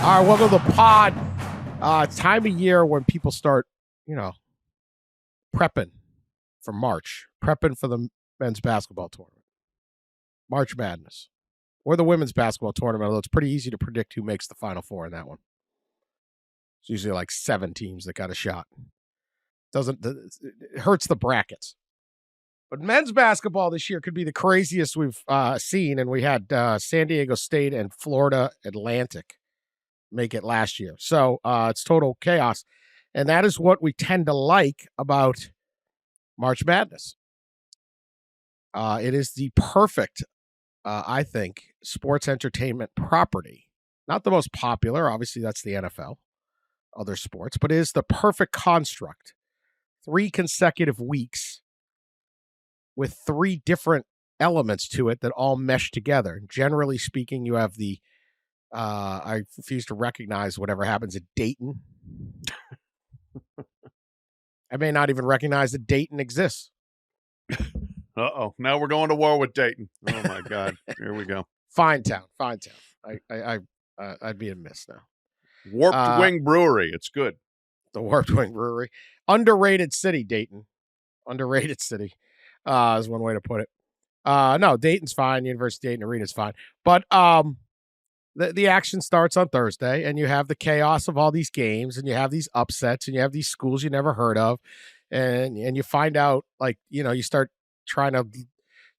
All right, welcome to the pod. Time of year when people start, prepping for March, prepping for the men's basketball tournament, March Madness, or the women's basketball tournament, although it's pretty easy to predict who makes the Final Four in that one. It's usually like 7 teams that got a shot. It hurts the brackets. But men's basketball this year could be the craziest we've seen, and we had San Diego State and Florida Atlantic make it last year. So it's total chaos. And that is what we tend to like about March Madness. It is the perfect, I think, sports entertainment property. Not the most popular. Obviously, that's the NFL, other sports. But it is the perfect construct. 3 consecutive weeks with 3 different elements to it that all mesh together. Generally speaking, you have the I refuse to recognize whatever happens at Dayton. I may not even recognize that Dayton exists. Uh-oh. Now we're going to war with Dayton. Oh, my God. Here we go. Fine town. I'd be amiss now. Warped Wing Brewery. It's good. The Warped Wing Brewery. Underrated city, Dayton. Underrated city is one way to put it. No, Dayton's fine. University of Dayton Arena's fine. But the action starts on Thursday, and you have the chaos of all these games, and you have these upsets, and you have these schools you never heard of, and you find out, you start trying to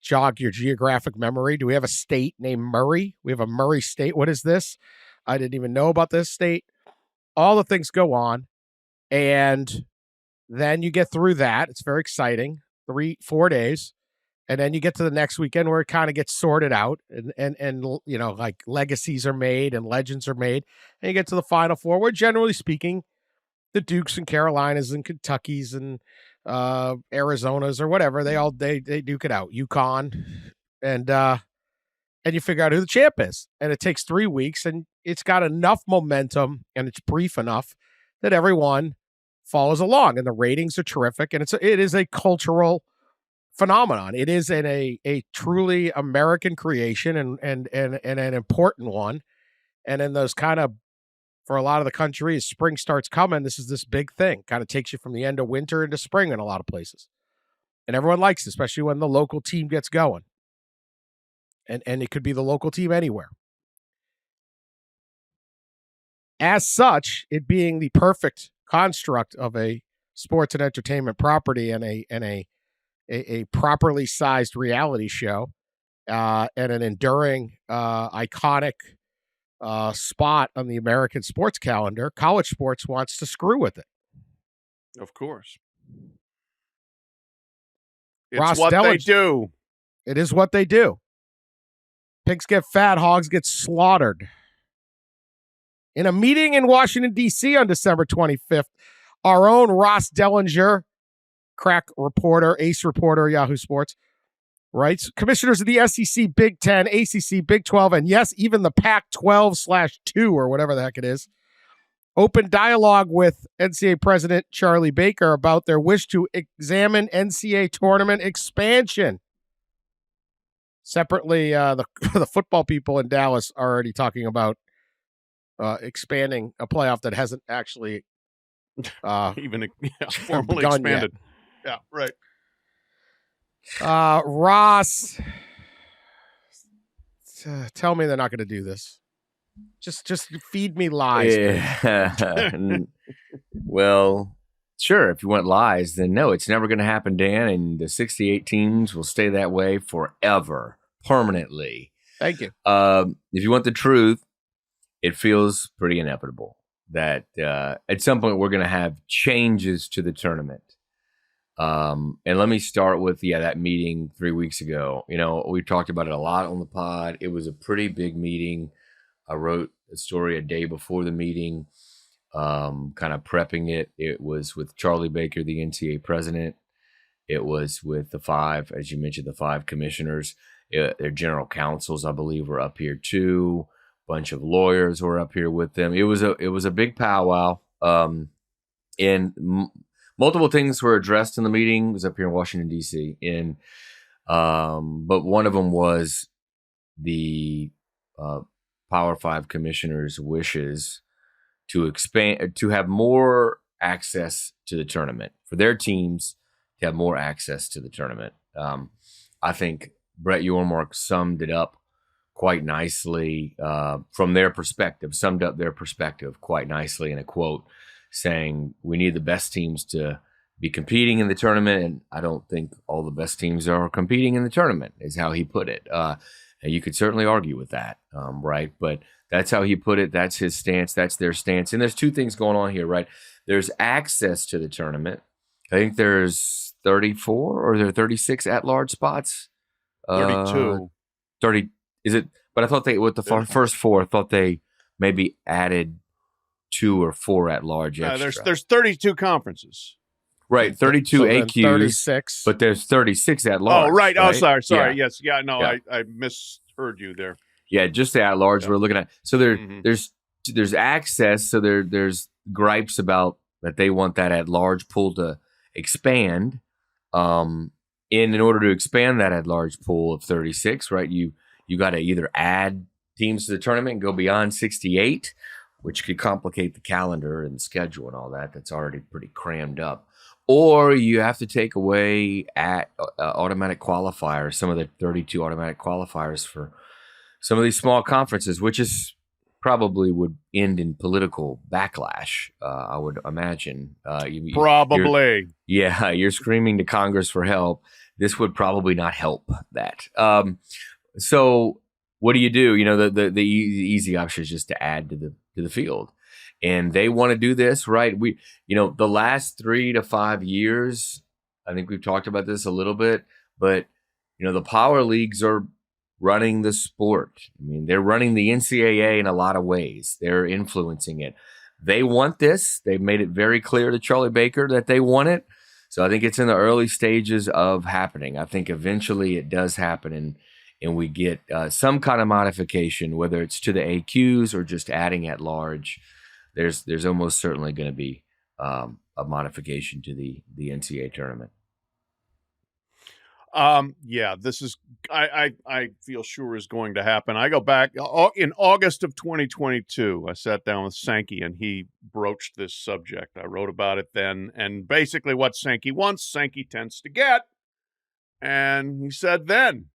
jog your geographic memory. Do we have a state named Murray? We have a Murray State. What is this? I didn't even know about this state. All the things go on, and then you get through that. It's very exciting. 3-4 days. And then you get to the next weekend where it kind of gets sorted out and like legacies are made and legends are made. And you get to the Final Four where, generally speaking, the Dukes and Carolinas and Kentuckys and Arizonas or whatever, they duke it out. UConn. And you figure out who the champ is. And it takes 3 weeks, and it's got enough momentum and it's brief enough that everyone follows along. And the ratings are terrific. And it is a cultural phenomenon. It is a truly American creation and an important one. And in those kind of, for a lot of the country, as spring starts coming, this is this big thing. Kind of takes you from the end of winter into spring in a lot of places. And everyone likes it, especially when the local team gets going. And it could be the local team anywhere. As such, it being the perfect construct of a sports and entertainment property and a properly sized reality show and an enduring, iconic spot on the American sports calendar, college sports wants to screw with it. Of course. It's what they do. It is what they do. Pigs get fat, hogs get slaughtered. In a meeting in Washington, D.C. on December 25th, our own Ross Dellenger, crack reporter, ace reporter, Yahoo Sports, writes, commissioners of the SEC, Big Ten, ACC, Big 12, and yes, even the Pac-12/2 or whatever the heck it is, open dialogue with NCAA President Charlie Baker about their wish to examine NCAA tournament expansion. Separately, the football people in Dallas are already talking about expanding a playoff that hasn't actually even formally expanded. Yet. Yeah, right. Ross, tell me they're not going to do this. Just feed me lies. Yeah. Well, sure. If you want lies, then no, it's never going to happen, Dan. And the 68 teams will stay that way forever, permanently. Thank you. If you want the truth, it feels pretty inevitable that at some point we're going to have changes to the tournament. And let me start with, that meeting 3 weeks ago. We talked about it a lot on the pod. It was a pretty big meeting. I wrote a story a day before the meeting, kind of prepping it. It was with Charlie Baker, the NCAA president. It was with the 5, as you mentioned, the 5 commissioners. Their general counsels, I believe, were up here too. Bunch of lawyers were up here with them. It was a big powwow. And multiple things were addressed in the meeting. It was up here in Washington, D.C. But one of them was the Power 5 commissioners' wishes to expand, to have more access to the tournament, for their teams to have more access to the tournament. I think Brett Yormark summed it up quite nicely from their perspective, summed up their perspective quite nicely in a quote saying, we need the best teams to be competing in the tournament. And I don't think all the best teams are competing in the tournament, is how he put it. And you could certainly argue with that, right? But that's how he put it. That's his stance. That's their stance. And there's two things going on here, right? There's access to the tournament. I think there's 34 or there are 36 at-large spots. 32. 30. Is it? But I thought they, with the first four, I thought they maybe added 2 or 4 at-large extra. There's 32 conferences. Right, 32 So AQs, 36. but there's 36 at large. Oh, right. Oh, sorry. Yeah. Yes. Yeah, no, Yeah. I misheard you there. Yeah, just the at large we're looking at. So Mhm. there's access. So there's gripes about that they want that at large pool to expand. In order to expand that at large pool of 36, right? You got to either add teams to the tournament and go beyond 68, which could complicate the calendar and schedule and all that. That's already pretty crammed up. Or you have to take away at automatic qualifiers, some of the 32 automatic qualifiers for some of these small conferences, which is probably would end in political backlash, I would imagine. Probably. You're screaming to Congress for help. This would probably not help that. So what do? You know, the easy option is just to add to the field. And they want to do this, right? The last 3 to 5 years, I think we've talked about this a little bit, but, the power leagues are running the sport. I mean, they're running the NCAA in a lot of ways. They're influencing it. They want this. They've made it very clear to Charlie Baker that they want it. So I think it's in the early stages of happening. I think eventually it does happen and we get some kind of modification, whether it's to the AQs or just adding at large. There's almost certainly going to be a modification to the NCAA tournament. This is I feel sure is going to happen. I go back in August of 2022. I sat down with Sankey and he broached this subject. I wrote about it then, and basically what Sankey wants, Sankey tends to get. And he said then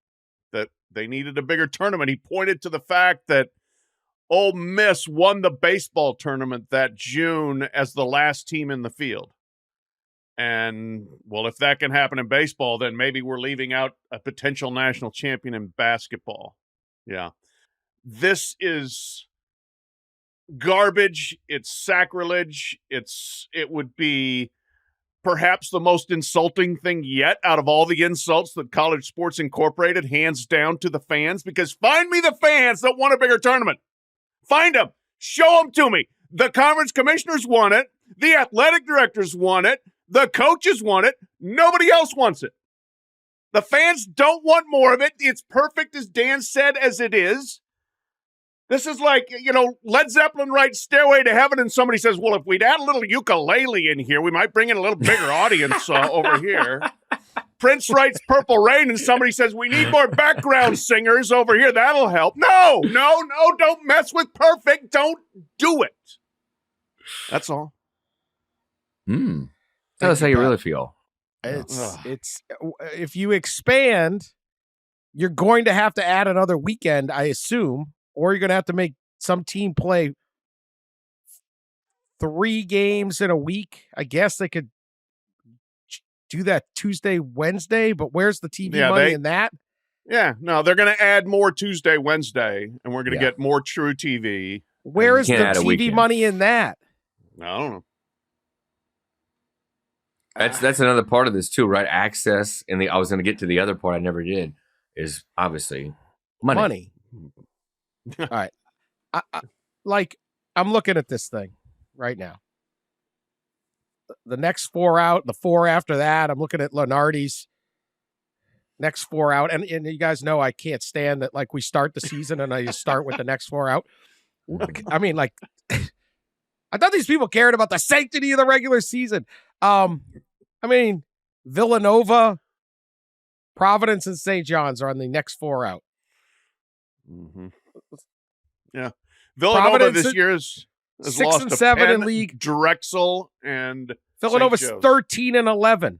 that they needed a bigger tournament. He pointed to the fact that Ole Miss won the baseball tournament that June as the last team in the field. And, well, if that can happen in baseball, then maybe we're leaving out a potential national champion in basketball. Yeah. This is garbage. It's sacrilege. It would be perhaps the most insulting thing yet out of all the insults that College Sports Incorporated hands down to the fans, because find me the fans that want a bigger tournament. Find them. Show them to me. The conference commissioners want it. The athletic directors want it. The coaches want it. Nobody else wants it. The fans don't want more of it. It's perfect, as Dan said, as it is. This is like, Led Zeppelin writes Stairway to Heaven, and somebody says, well, if we'd add a little ukulele in here, we might bring in a little bigger audience over here. Prince writes Purple Rain, and somebody says, we need more background singers over here. That'll help. No, don't mess with perfect. Don't do it. That's all. Tell us how you really feel. It's if you expand, you're going to have to add another weekend, I assume, or you're going to have to make some team play 3 games in a week. I guess they could do that Tuesday, Wednesday, but where's the TV money in that? Yeah, no, they're going to add more Tuesday, Wednesday, and we're going to get more True TV. Where is the TV money in that? I don't know. That's another part of this too, right? Access, and I was going to get to the other part I never did, is obviously money. All right. I'm looking at this thing right now. The next 4 out, the 4 after that, I'm looking at Lenardi's next 4 out. And you guys know I can't stand that. Like, we start the season and I just start with the next 4 out. I mean, I thought these people cared about the sanctity of the regular season. Villanova, Providence, and St. John's are on the next 4 out. Mm-hmm. Yeah. Villanova Providence this year has 6 lost and to 7 in Penn, league. Drexel, and Villanova's St. Joe's. 13 and 11.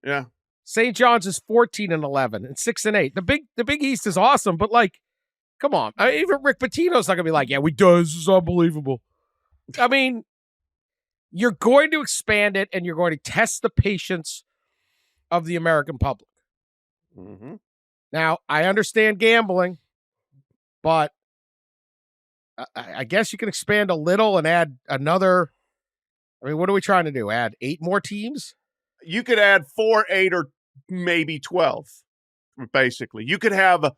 Yeah. St. John's is 14 and 11 and 6 and 8. The Big East is awesome, but like, come on. Even Rick Pitino's not gonna be like, yeah, we do. This is unbelievable. I mean, you're going to expand it, and you're going to test the patience of the American public. Mm-hmm. Now, I understand gambling, but I guess you can expand a little and add another. I mean, what are we trying to do? Add 8 more teams? You could add 4, 8, or maybe 12, basically. You could have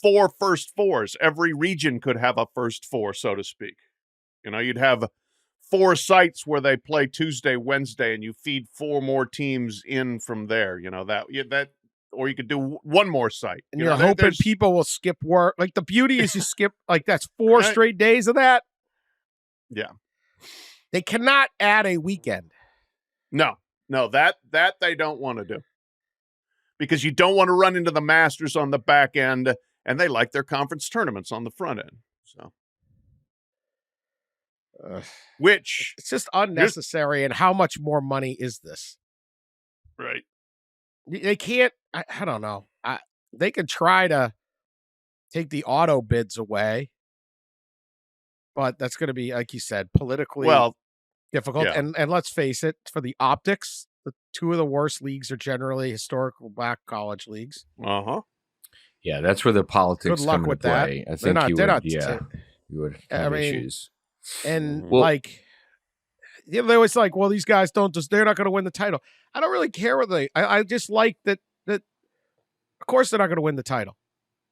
4 first fours. Every region could have a first four, so to speak. You know, you'd have 4 sites where they play Tuesday, Wednesday, and you feed 4 more teams in from there. You know, that, or you could do 1 more site. And you're hoping people will skip work. Like, the beauty is you skip, like, that's 4 straight days of that. Yeah. They cannot add a weekend. No, that they don't want to do. Because you don't want to run into the Masters on the back end, and they like their conference tournaments on the front end. So, which it's just unnecessary. And how much more money is this? Right. They can't. I don't know. They could try to take the auto bids away, but that's going to be, like you said, politically difficult. Yeah. And let's face it, for the optics, the 2 of the worst leagues are generally historical black college leagues. Uh-huh. Yeah, that's where the politics Good luck come with into play. that. I think you would I have mean, issues. And Well- like, they always like, well, these guys they're not going to win the title. I don't really care whether I just like that, of course they're not going to win the title.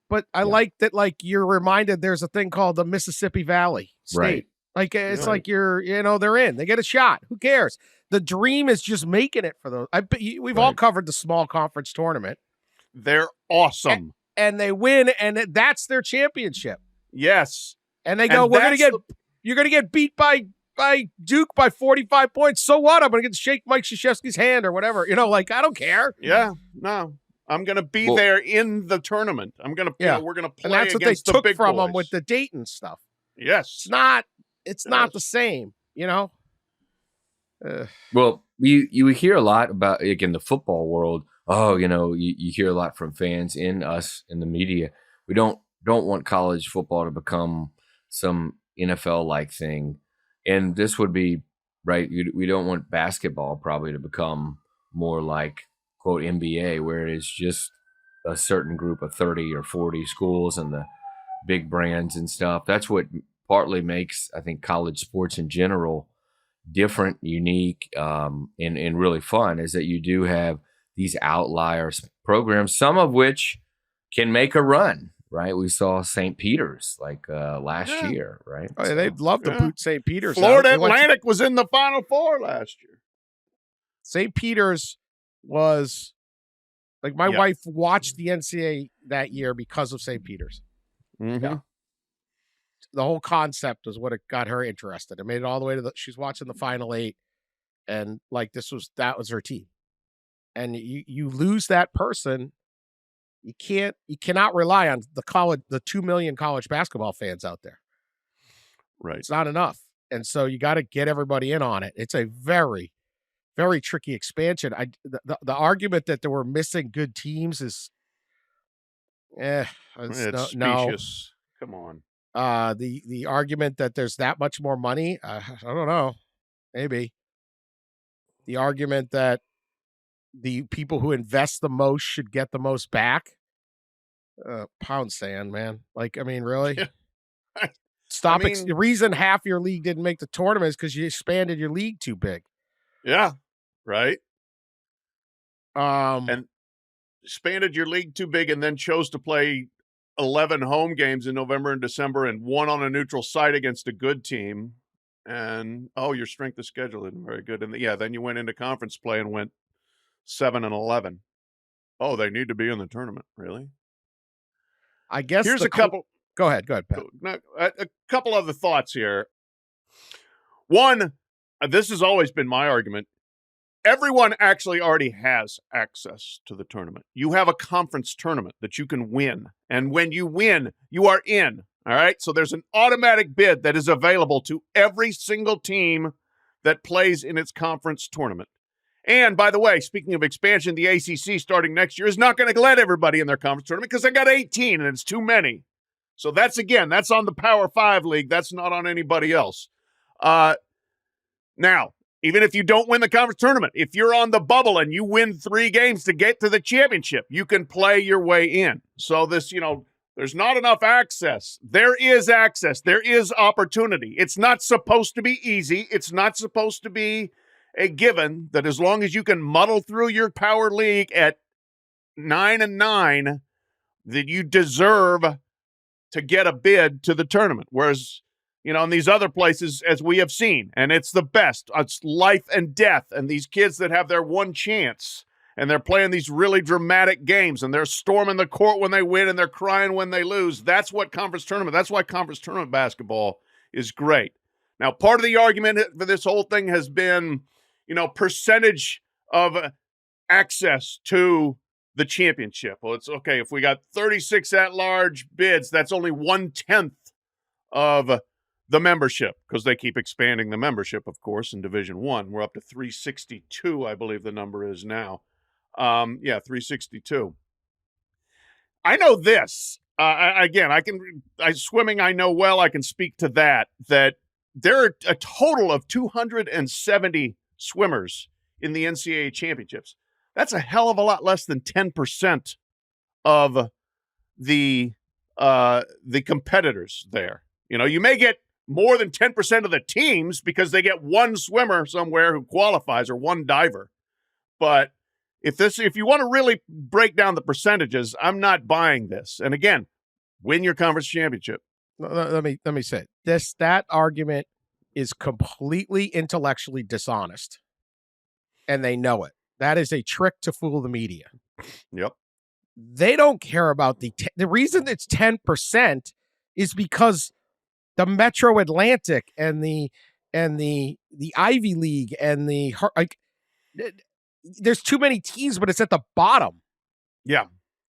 But I like that, like, you're reminded there's a thing called the Mississippi Valley State. Right. Like, it's like they're in. They get a shot. Who cares? The dream is just making it for those. We've all covered the small conference tournament. They're awesome. And they win, and that's their championship. Yes. And they go, you're going to get beat by Duke by 45 points. So what? I'm going to get to shake Mike Krzyzewski's hand or whatever. You know, like, I don't care. Yeah. No. I'm going to be there in the tournament. I'm going to, we're going to play. And that's what they took from them with the Dayton stuff. Yes. It's not the same, you know? Well, you hear a lot about, like, in the football world. Oh, you hear a lot from fans in the media. We don't want college football to become some NFL-like thing. And this would be, right, we don't want basketball probably to become more like, quote, NBA, where it is just a certain group of 30 or 40 schools and the big brands and stuff. That's what partly makes, I think, college sports in general different, unique, and really fun, is that you do have these outliers programs, some of which can make a run, right? We saw St. Peter's last year, right? Oh, they'd love to boot St. Peter's. Florida Atlantic was in the Final Four last year. St. Peter's was, like, my wife watched the NCAA that year because of St. Peter's. Mm-hmm. Yeah. The whole concept was what it got her interested. It made it all the way to she's watching the Final 8, and like that was her team. And you lose that person, you cannot rely on the 2 million college basketball fans out there. Right. It's not enough. And so you got to get everybody in on it. It's a very, very tricky expansion. The argument that there were missing good teams is it's specious. Come on. The argument that there's that much more money, I don't know. Maybe. The argument that the people who invest the most should get the most back. Pound sand, man. Like, I mean, really? Stop. The reason half your league didn't make the tournament is because you expanded your league too big. Yeah. Right. And expanded your league too big and then chose to play 11 home games in November and December and 1 on a neutral site against a good team. And, your strength of schedule isn't very good. And then you went into conference play and went 7-11. Oh, they need to be in the tournament. Really? I guess here's a couple. Go ahead, Pat. A couple other thoughts here. One, this has always been my argument. Everyone actually already has access to the tournament. You have a conference tournament that you can win. And when you win, you are in. All right. So there's an automatic bid that is available to every single team that plays in its conference tournament. And by the way, speaking of expansion, the ACC starting next year is not going to let everybody in their conference tournament because they got 18 and it's too many. So that's on the Power 5 league. That's not on anybody else. Now, even if you don't win the conference tournament, if you're on the bubble and you win 3 games to get to the championship, you can play your way in. So this, there's not enough access. There is access. There is opportunity. It's not supposed to be easy. It's not supposed to be a given that as long as you can muddle through your power league at 9-9, that you deserve to get a bid to the tournament. Whereas, in these other places, as we have seen, and it's the best, it's life and death. And these kids that have their one chance and they're playing these really dramatic games and they're storming the court when they win and they're crying when they lose. That's why conference tournament basketball is great. Now, part of the argument for this whole thing has been, percentage of access to the championship. Well, it's okay. If we got 36 at-large bids, that's only 1/10 of the membership because they keep expanding the membership, of course, in Division I. We're up to 362, I believe the number is now. 362. I know this. Swimming, I know well, I can speak to that there are a total of 270 swimmers in the NCAA championships. That's a hell of a lot less than 10% of the competitors there. You may get more than 10% of the teams because they get one swimmer somewhere who qualifies or one diver. But if you want to really break down the percentages, I'm not buying this. And again, win your conference championship. Let me say that argument is completely intellectually dishonest, and they know it. That is a trick to fool the media. Yep. They don't care about the reason it's 10% is because the Metro Atlantic and the Ivy League and there's too many teams, but it's at the bottom. Yeah.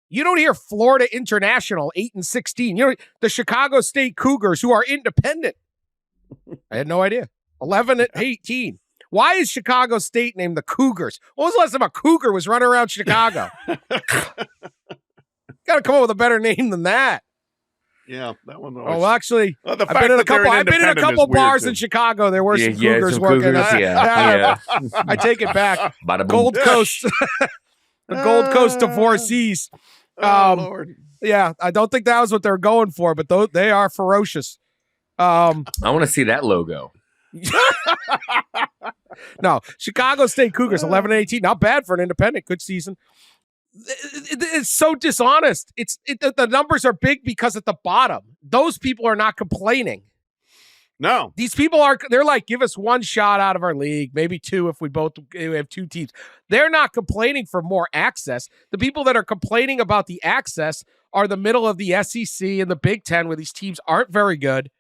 You don't hear Florida International 8-16. The Chicago State Cougars, who are independent. I had no idea. 11-18. Why is Chicago State named the Cougars? When was the last time a cougar was running around Chicago? Got to come up with a better name than that. Yeah, that one. Oh, well, actually, I've been in a couple bars in Chicago. There were some Cougars working. Yeah. I take it back. Gold Coast. The Gold Coast divorcees. Lord. Yeah, I don't think that was what they're going for, but they are ferocious. I want to see that logo. No, Chicago State Cougars, 11-18. Not bad for an independent. Good season. It's so dishonest. The numbers are big because at the bottom, those people are not complaining. No, these people they're like, give us one shot out of our league, maybe 2 if we have 2 teams. They're not complaining for more access. The people that are complaining about the access are the middle of the SEC and the Big Ten, where these teams aren't very good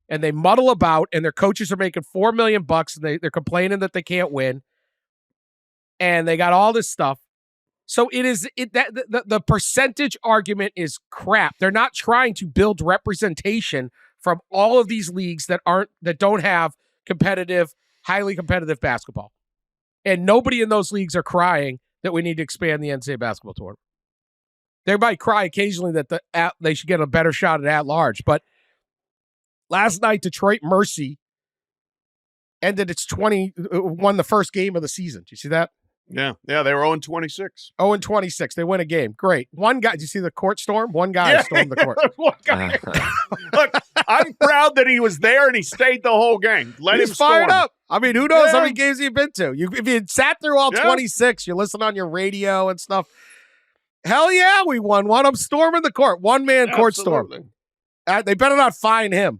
and they muddle about and their coaches are making $4 million and they're complaining that they can't win. And they got all this stuff. So the percentage argument is crap. They're not trying to build representation from all of these leagues that don't have highly competitive basketball. And nobody in those leagues are crying that we need to expand the NCAA basketball tournament. They might cry occasionally that they should get a better shot at large. But last night, Detroit Mercy won the first game of the season. Do you see that? Yeah, they were 0-26. 0-26. They win a game. Great. One guy, did you see the court storm? One guy stormed the court. One guy. Look, I'm proud that he was there and he stayed the whole game. He's fired up. I mean, who knows how many games you've been to? If you sat through all 26, you listen on your radio and stuff. Hell yeah, we won one. I'm storming the court. One-man court storm. They better not fine him.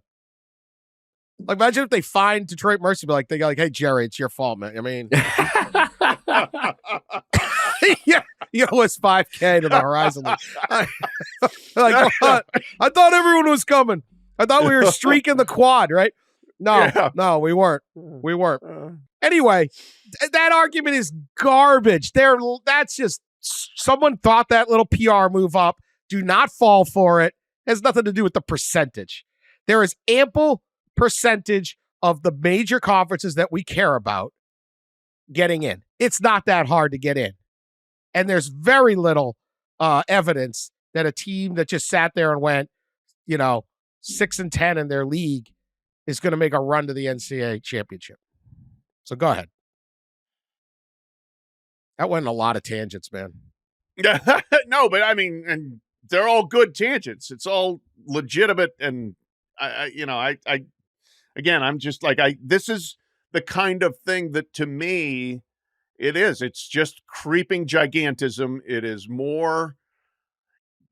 Like, imagine if they fined Detroit Mercy, they go hey, Jerry, it's your fault, man. I mean, you owe us $5,000 to the Horizon League. What? I thought everyone was coming. I thought we were streaking the quad, right? No, we weren't. We weren't. Anyway, that argument is garbage. That's just someone thought that little PR move up. Do not fall for it. It has nothing to do with the percentage. There is ample percentage of the major conferences that we care about getting in. It's not that hard to get in. And there's very little evidence that a team that just sat there and went, 6-10 in their league is going to make a run to the NCAA championship. So go ahead. That went in a lot of tangents, man. No, but I mean, and they're all good tangents. It's all legitimate. And I'm just like, this is the kind of thing that to me, it is. It's just creeping gigantism. It is more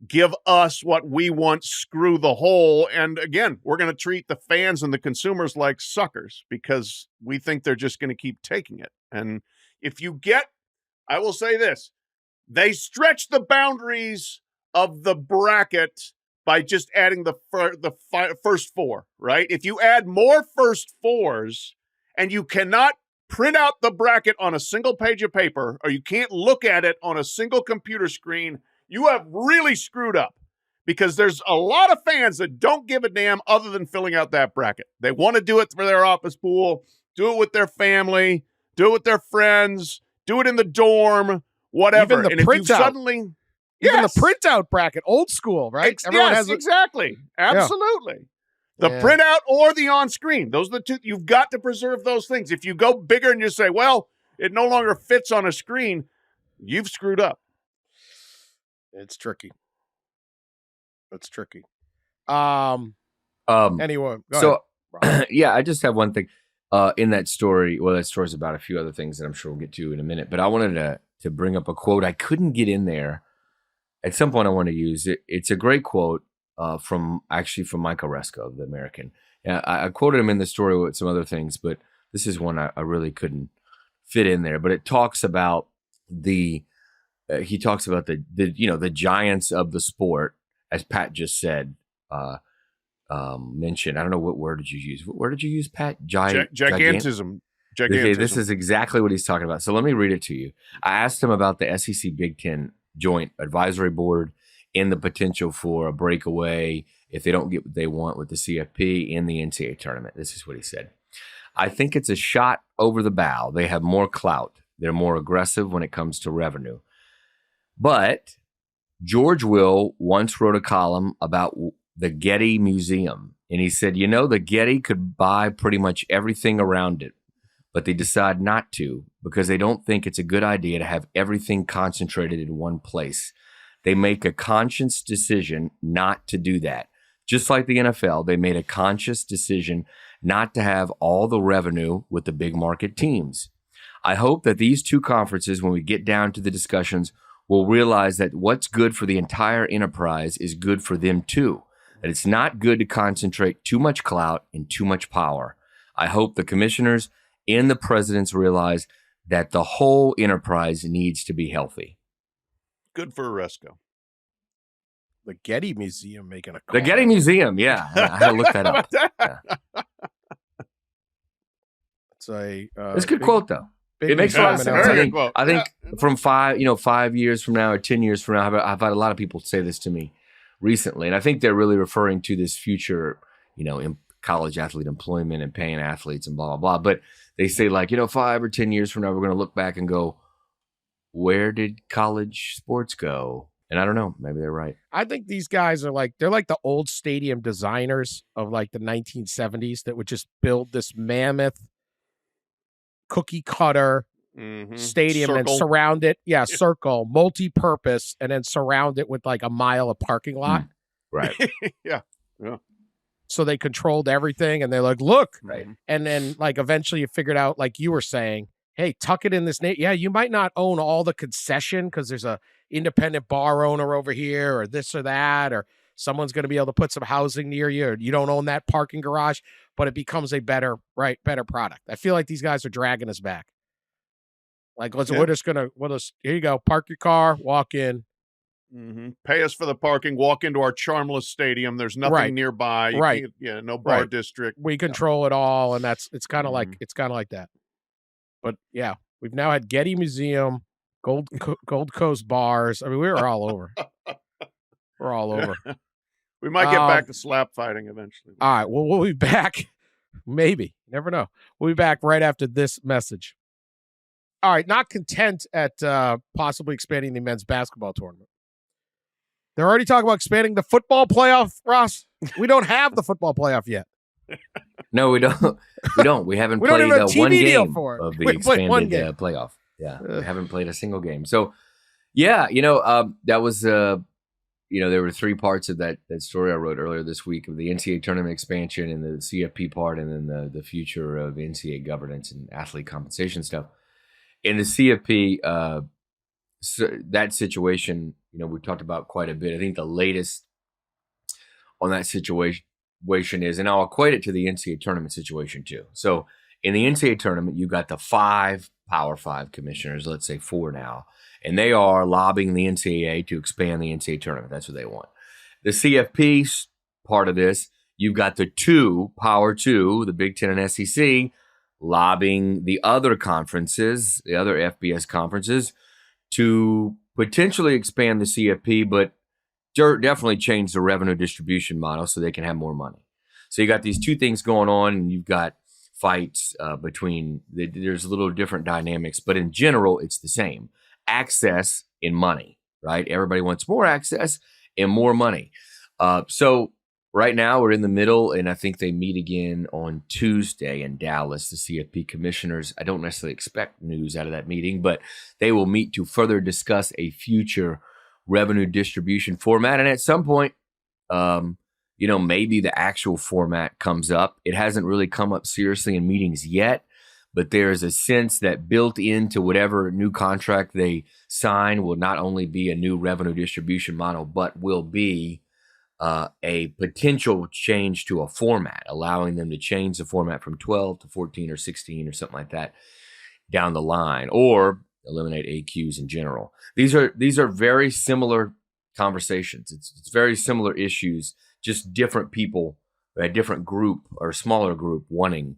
give us what we want, screw the whole. And again, we're going to treat the fans and the consumers like suckers because we think they're just going to keep taking it. And if you get, I will say this, they stretch the boundaries of the bracket by just adding the first four, right? If you add more first fours and you cannot print out the bracket on a single page of paper, or you can't look at it on a single computer screen, you have really screwed up because there's a lot of fans that don't give a damn other than filling out that bracket. They want to do it for their office pool, do it with their family, do it with their friends, do it in the dorm, whatever. Even the and if you printout. suddenly... Even Yes. the printout bracket, old school, right? Everyone has exactly. Absolutely. The printout or the on-screen. Those are the two. You've got to preserve those things. If you go bigger and you say, well, it no longer fits on a screen, you've screwed up. It's tricky. It's tricky. Anyway, go ahead. Yeah, I just have one thing in that story. Well, that story's about a few other things that I'm sure we'll get to in a minute. But I wanted to bring up a quote. I couldn't get in there. At some point, I want to use it. It's a great quote from Mike Oresko of the American. I quoted him in the story with some other things, but this is one I really couldn't fit in there. But it talks about the giants of the sport, as Pat just said. Mentioned. I don't know what word did you use. What word did you use, Pat? Gigantism. Okay, this is exactly what he's talking about. So let me read it to you. I asked him about the SEC Big Ten Joint Advisory Board and the potential for a breakaway if they don't get what they want with the CFP in the NCAA tournament. This is what he said. I think it's a shot over the bow. They have more clout. They're more aggressive when it comes to revenue. But George Will once wrote a column about the Getty Museum, and he said, the Getty could buy pretty much everything around it, but they decide not to because they don't think it's a good idea to have everything concentrated in one place. They make a conscious decision not to do that. Just like the NFL, they made a conscious decision not to have all the revenue with the big market teams. I hope that these two conferences, when we get down to the discussions, will realize that what's good for the entire enterprise is good for them too. That it's not good to concentrate too much clout and too much power. I hope the commissioners and the presidents realize that the whole enterprise needs to be healthy. Good for Oresko. The Getty Museum making a call. The Getty Museum, yeah. I had to look that up. Yeah. It's a good quote, though. It makes a lot of sense. I think from 5 years from now or 10 years from now, I've had a lot of people say this to me recently, and I think they're really referring to this future, in college athlete employment and paying athletes and blah, blah, blah. But they say 5 or 10 years from now, we're going to look back and go, where did college sports go? And I don't know, maybe they're right. I think these guys are they're like the old stadium designers of the 1970s that would just build this mammoth cookie cutter stadium and surround it. Yeah, circle, multi-purpose, and then surround it with a mile of parking lot. Right. Yeah. So they controlled everything and they're look. Right. And then eventually you figured out, you were saying, hey, tuck it in this name. Yeah, you might not own all the concession because there's a independent bar owner over here or this or that, or someone's going to be able to put some housing near you, or you don't own that parking garage, but it becomes a better product. I feel like these guys are dragging us back. We're just going to, here you go, park your car, walk in. Mm-hmm. Pay us for the parking, walk into our charmless stadium. There's nothing nearby. No bar district. We control it all. And it's kind of like that. But yeah, we've now had Getty Museum, Gold Coast bars. I mean, we're all over. We're all over. We might get back to slap fighting eventually. All right. Well, we'll be back. Maybe. Never know. We'll be back right after this message. All right. Not content at possibly expanding the men's basketball tournament. They're already talking about expanding the football playoff, Ross. We don't have the football playoff yet. No, we don't. We haven't We don't played even have a one TV deal game for it. of the We played one expanded game. playoff. Yeah, we haven't played a single game. So, yeah, that was, there were three parts of that story I wrote earlier this week of the NCAA tournament expansion and the CFP part, and then the future of NCAA governance and athlete compensation stuff. In the CFP, that situation, we talked about quite a bit. I think the latest on that situation is, and I'll equate it to the NCAA tournament situation too. So in the NCAA tournament, you got the 5 Power 5 commissioners, let's say 4 now, and they are lobbying the NCAA to expand the NCAA tournament. That's what they want. The CFP part of this, you've got the 2 Power 2, the Big Ten and SEC, lobbying the other conferences, the other FBS conferences, to potentially expand the CFP, but definitely change the revenue distribution model so they can have more money. So you got these 2 things going on, and you've got fights between, there's a little different dynamics, but in general, it's the same. Access in money, right? Everybody wants more access and more money. So right now we're in the middle, and I think they meet again on Tuesday in Dallas, the CFP commissioners. I don't necessarily expect news out of that meeting, but they will meet to further discuss a future revenue distribution format. And at some point, maybe the actual format comes up. It hasn't really come up seriously in meetings yet, but there's a sense that built into whatever new contract they sign will not only be a new revenue distribution model, but will be a potential change to a format, allowing them to change the format from 12 to 14 or 16 or something like that down the line, or eliminate AQs in general. These are very similar conversations. It's very similar issues, just different people, a different group or smaller group wanting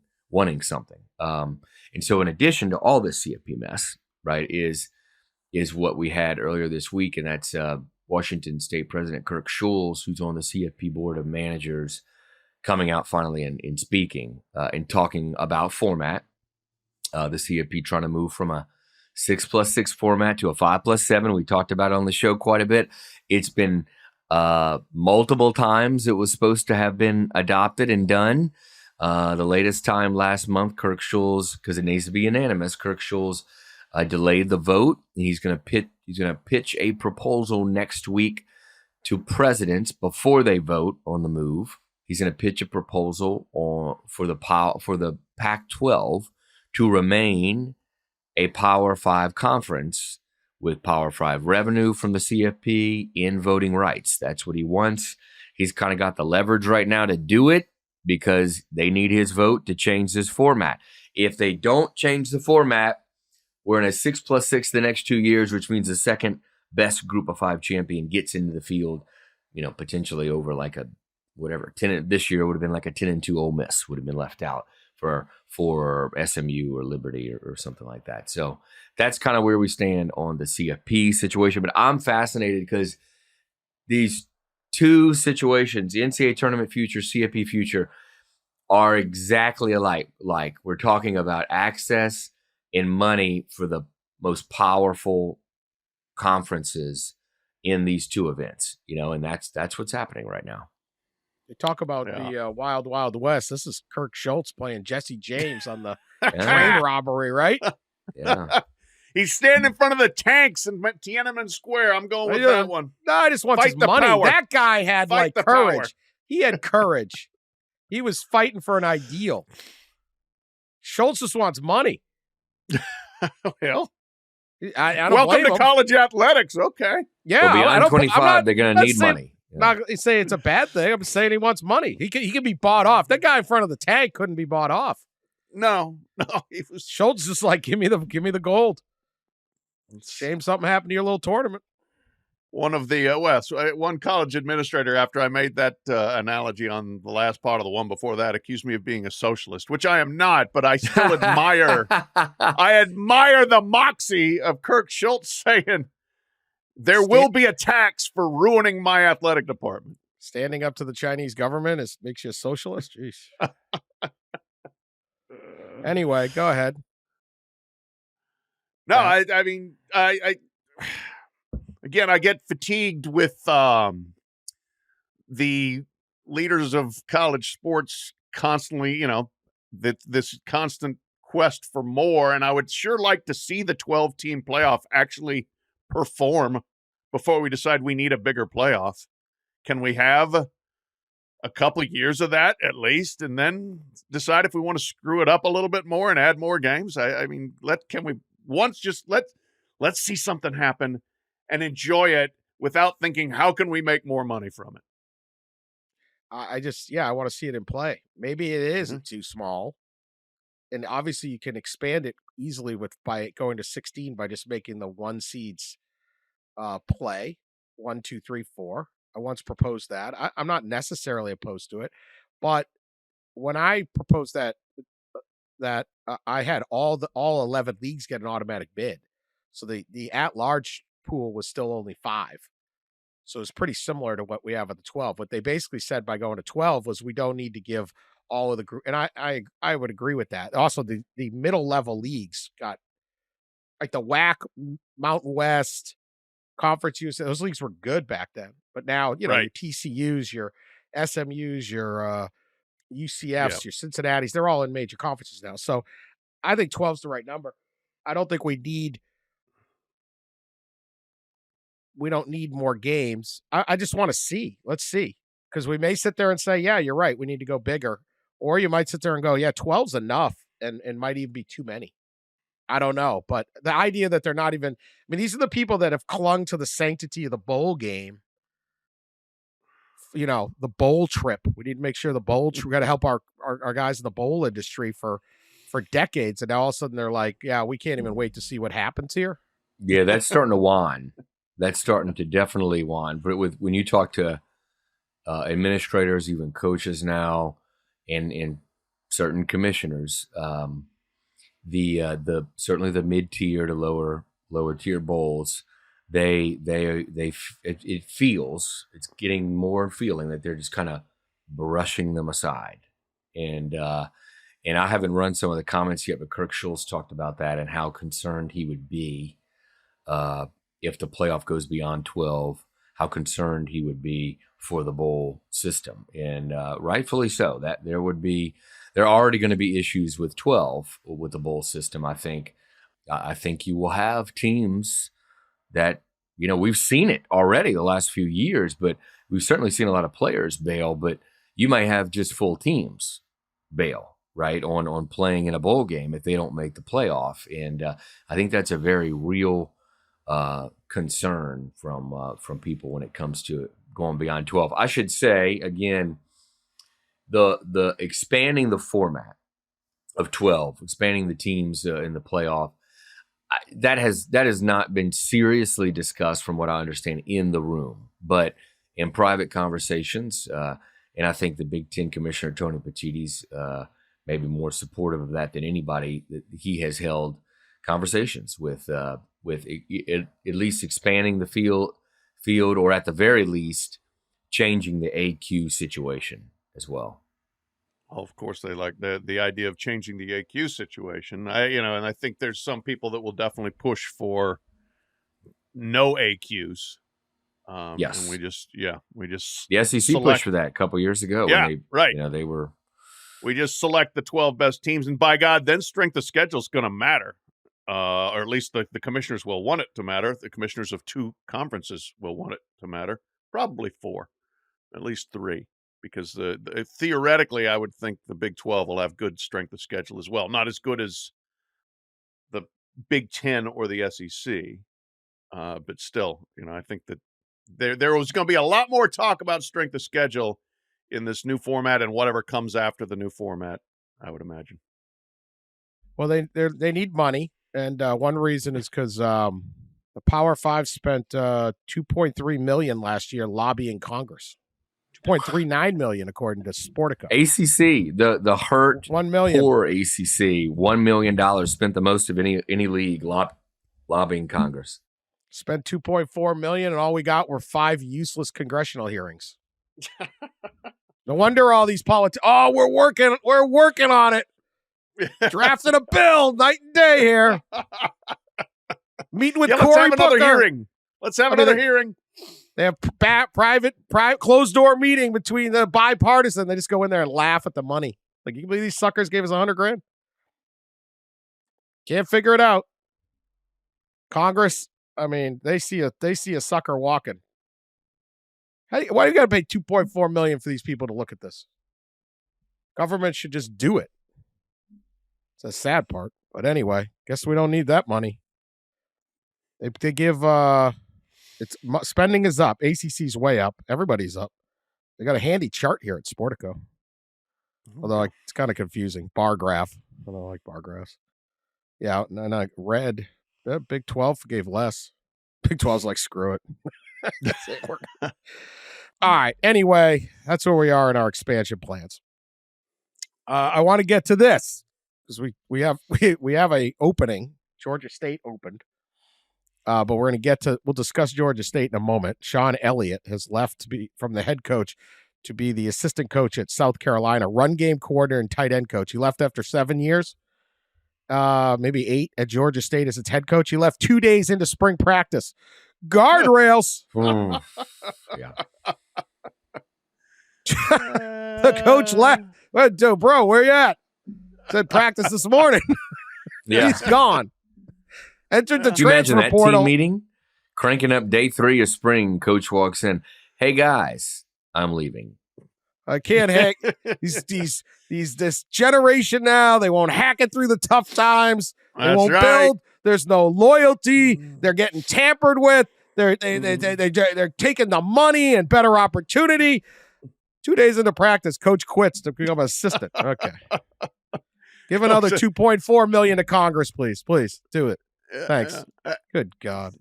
something. And so in addition to all this CFP mess, right, is what we had earlier this week, and that's Washington State President Kirk Schulz, who's on the CFP Board of Managers, coming out finally and speaking and talking about format. The CFP trying to move from a 6+6 format to a 5+7. We talked about it on the show quite a bit. It's been multiple times it was supposed to have been adopted and done. The latest time last month, Kirk Schulz, because it needs to be unanimous, Kirk Schulz delayed the vote. He's going to pitch a proposal next week to presidents before they vote on the move. He's going to pitch a proposal for the Pac-12 to remain a Power 5 conference with Power 5 revenue from the CFP in voting rights. That's what he wants. He's kind of got the leverage right now to do it because they need his vote to change this format. If they don't change the format, we're in a 6+6 the next 2 years, which means the second best group of 5 champion gets into the field, potentially over like a whatever. This year would have been like a 10-2 Ole Miss would have been left out for SMU or Liberty or something like that. So that's kind of where we stand on the CFP situation. But I'm fascinated because these 2 situations, the NCAA tournament future, CFP future, are exactly alike. Like we're talking about access and money for the most powerful conferences in these 2 events, and that's what's happening right now. They talk about the Wild Wild West. This is Kirk Schulz playing Jesse James on the train robbery, right? Yeah. He's standing in front of the tanks in Tiananmen Square. I'm going with that one. No, I just want his money. Power. That guy had Fight the courage. power. He had courage. He was fighting for an ideal. Schulz just wants money. Well, I don't welcome blame to him. college athletics. Okay. Yeah, Well, I beyond don't, 25, they're going to need saying, money. I'm not saying it's a bad thing. I'm saying he wants money. He can be bought off. That guy in front of the tank couldn't be bought off. No, he was. Schulz just like, give me the gold. Shame something happened to your little tournament. One of the one college administrator, after I made that analogy on the last part of the one before that, accused me of being a socialist, which I am not, but I still admire. I admire the moxie of Kirk Schulz saying there will be a tax for ruining my athletic department. Standing up to the Chinese government makes you a socialist? Jeez. Anyway, go ahead. No, I mean, I again, I get fatigued with the leaders of college sports constantly, this constant quest for more. And I would sure like to see the 12-team playoff actually perform before we decide we need a bigger playoff. Can we have a couple of years of that at least, and then decide if we want to screw it up a little bit more and add more games? I mean, let's see something happen and enjoy it without thinking, how can we make more money from it? I want to see it in play. Maybe it isn't too small. And obviously you can expand it easily by going to 16 by just making the 1 seeds play 1, 2, 3, 4. I once proposed that. I'm not necessarily opposed to it, but when I proposed that I had all 11 leagues get an automatic bid, so the at-large pool was still only 5. So it's pretty similar to what we have at the 12. What they basically said by going to 12 was we don't need to give all of the group, and I would agree with that. Also, the middle level leagues got like the WAC, Mountain West, Conference USA. Those leagues were good back then, but now your TCUs, your SMUs, your UCFs, your Cincinnati's, they're all in major conferences now. So I think 12 is the right number. I don't think we don't need more games. I just want to see. Let's see. Because we may sit there and say, yeah, you're right, we need to go bigger. Or you might sit there and go, yeah, 12's enough, and might even be too many. I don't know. But the idea that they're not even, I mean, these are the people that have clung to the sanctity of the bowl game. The bowl trip. We need to make sure the bowl trip, we got to help our guys in the bowl industry for decades. And now all of a sudden they're like, yeah, we can't even wait to see what happens here. Yeah, that's starting to whine. That's starting to definitely whine. But when you talk to administrators, even coaches now, and certain commissioners, the certainly the mid-tier to lower tier bowls, it feels, it's getting more feeling that they're just kind of brushing them aside. And I haven't run some of the comments yet, but Kirk Schultz talked about that and how concerned he would be if the playoff goes beyond 12, how concerned he would be for the bowl system. And rightfully so. That there are already going to be issues with 12 with the bowl system. I think you will have teams that, we've seen it already the last few years, but we've certainly seen a lot of players bail, but you might have just full teams bail, right, on playing in a bowl game if they don't make the playoff. And I think that's a very real concern from people when it comes to going beyond 12. I should say, again, the expanding the format of 12, expanding the teams in the playoff, that has not been seriously discussed from what I understand in the room, but in private conversations, and I think the Big Ten Commissioner, Tony Petitti's maybe more supportive of that than anybody. He has held conversations with at least expanding the field, or at the very least changing the AQ situation as well. Well, of course, they like the idea of changing the AQ situation. And I think there's some people that will definitely push for no AQs. Yes, and we just the SEC pushed for that a couple years ago. Yeah, when right. They were. We just select the 12 best teams, and by God, then strength of schedule is going to matter, or at least the commissioners will want it to matter. The commissioners of 2 conferences will want it to matter, probably 4, at least 3. Because theoretically, I would think the Big 12 will have good strength of schedule as well. Not as good as the Big 10 or the SEC, but still, I think that there was going to be a lot more talk about strength of schedule in this new format and whatever comes after the new format, I would imagine. Well, they need money, and one reason is because the Power 5 spent $2.3 million last year lobbying Congress. $2.39 million according to Sportico. ACC, the hurt $1 million. Poor ACC, $1 million spent the most of any league lobbying Congress. Spent $2.4 million, and all we got were 5 useless congressional hearings. No wonder all these politics. Oh, we're working on it. Drafting a bill night and day here. Meeting with let's Cory have another Booker. hearing. Let's have another hearing. They have private, closed door meeting between the bipartisan. They just go in there and laugh at the money. Like, you can believe these suckers gave us $100,000? Can't figure it out. Congress, I mean, they see a sucker walking. Why do you got to pay $2.4 million for these people to look at this? Government should just do it. It's a sad part, but anyway, guess we don't need that money. They give spending is up. ACC's way up. Everybody's up. They got a handy chart here at Sportico. Although it's kind of confusing. Bar graph. I don't like bar graphs. Yeah, and red. Big 12 gave less. Big 12's like, screw it. All right. Anyway, that's where we are in our expansion plans. I want to get to this because we have a opening. Georgia State opened. But we'll discuss Georgia State in a moment. Shawn Elliot has left to be from the head coach to be the assistant coach at South Carolina, run game coordinator and tight end coach. He left after 7 years, maybe 8 at Georgia State as its head coach. He left 2 days into spring practice. Guardrails. Yeah. The coach left. Bro, where you at? Said practice this morning. Yeah. He's gone. Entered the Could you imagine transfer that portal. team meeting? Cranking up day 3 of spring, coach walks in. Hey guys, I'm leaving. I can't hack this generation now. They won't hack it through the tough times. They That's won't right. build. There's no loyalty. They're getting tampered with. They're taking the money and better opportunity. 2 days into practice, coach quits to become an assistant. Okay. Give another $2.4 million to Congress, please. Please do it. Thanks. Good God.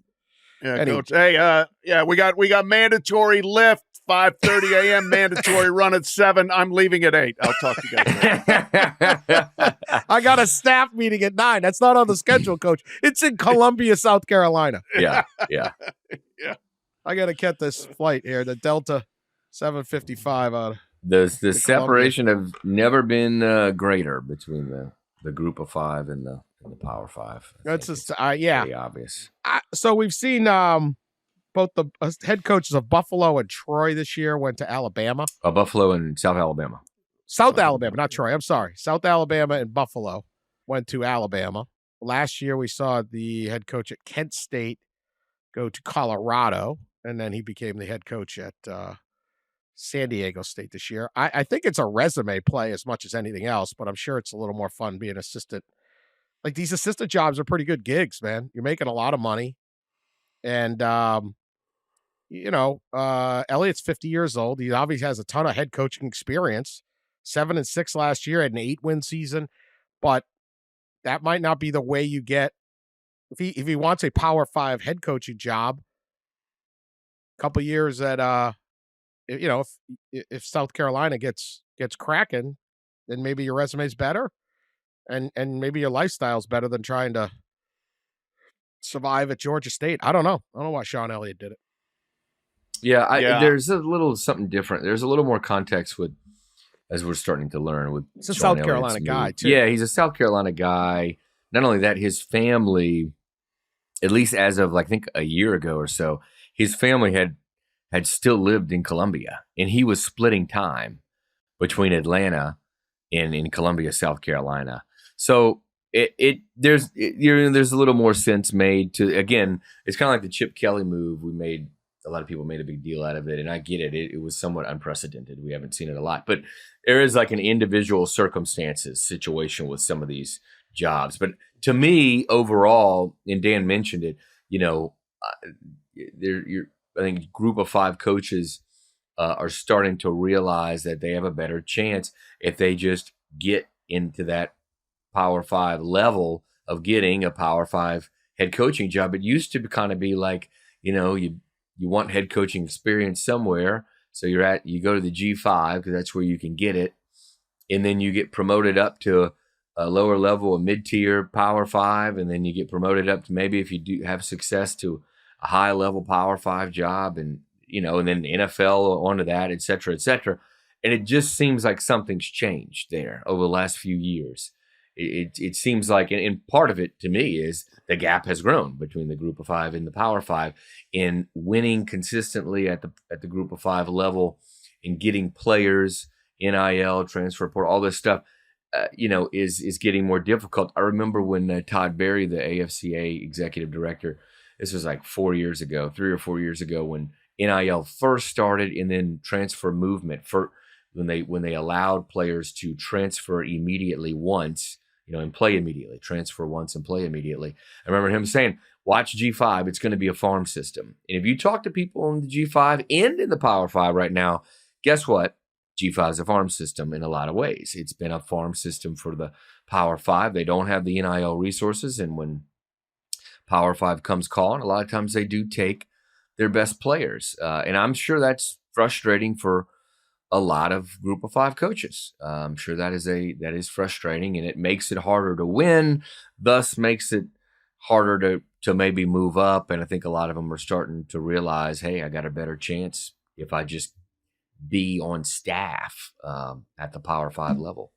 Yeah, Anyway. Coach. Hey, we got mandatory lift, 5:30 a.m. mandatory run at 7. I'm leaving at 8. I'll talk to you guys later. I got a staff meeting at 9. That's not on the schedule, Coach. It's in Columbia, South Carolina. Yeah. I got to get this flight here, the Delta 755 out. The Columbia. separation have never been greater between the group of 5 and the Power 5. That's It's just, yeah. pretty obvious. So we've seen both the head coaches of Buffalo and Troy this year went to Alabama. Buffalo and South Alabama. South Alabama, not Troy. I'm sorry. South Alabama and Buffalo went to Alabama. Last year, we saw the head coach at Kent State go to Colorado, and then he became the head coach at San Diego State this year. I think it's a resume play as much as anything else, but I'm sure it's a little more fun being assistant. Like, these assistant jobs are pretty good gigs, man. You're making a lot of money. And, Elliott's 50 years old. He obviously has a ton of head coaching experience. 7-6 last year, had an 8-win season. But that might not be the way you get. If he wants a Power 5 head coaching job, a couple years at if South Carolina gets cracking, then maybe your resume's better, and maybe your lifestyle's better than trying to survive at Georgia State. I don't know why Shawn Elliot did it. Yeah, there's a little something different. There's a little more context as we're starting to learn with. It's a Shawn South Elliott's Carolina move. guy too. Yeah, he's a South Carolina guy. Not only that, his family, at least as of I think a year ago or so, his family had still lived in Columbia, and he was splitting time between Atlanta and in Columbia, South Carolina. So there's a little more sense made to, again, it's kind of like the Chip Kelly move. A lot of people made a big deal out of it, and I get it. It was somewhat unprecedented. We haven't seen it a lot, but there is like an individual circumstances situation with some of these jobs. But to me, overall, and Dan mentioned it, I think group of 5 coaches are starting to realize that they have a better chance if they just get into that Power 5 level of getting a Power 5 head coaching job. It used to kind of be like, you want head coaching experience somewhere, so you go to the G5 because that's where you can get it, and then you get promoted up to a lower level, a mid-tier Power 5, and then you get promoted up to maybe, if you do have success, to a high-level Power 5 job. And and then the NFL onto that, et cetera, et cetera. And it just seems like something's changed there over the last few years. It seems like, and part of it to me is the gap has grown between the group of five and the power five in winning consistently at the group of five level, in getting players, NIL, transfer portal, all this stuff, is getting more difficult. I remember when Todd Berry, the AFCA executive director, this was like 4 years ago, 3 or 4 years ago, when NIL first started, and then transfer movement when they allowed players to transfer immediately once, and play immediately, transfer once and play immediately. I remember him saying, watch G5, it's going to be a farm system. And if you talk to people in the G5 and in the Power 5 right now, guess what? G5 is a farm system in a lot of ways. It's been a farm system for the Power 5. They don't have the NIL resources, and when Power 5 comes calling, a lot of times they do take their best players. And I'm sure that's frustrating for a lot of group of five coaches. I'm sure that is frustrating, and it makes it harder to win, thus makes it harder to maybe move up. And I think a lot of them are starting to realize, hey, I got a better chance if I just be on staff at the Power 5 level.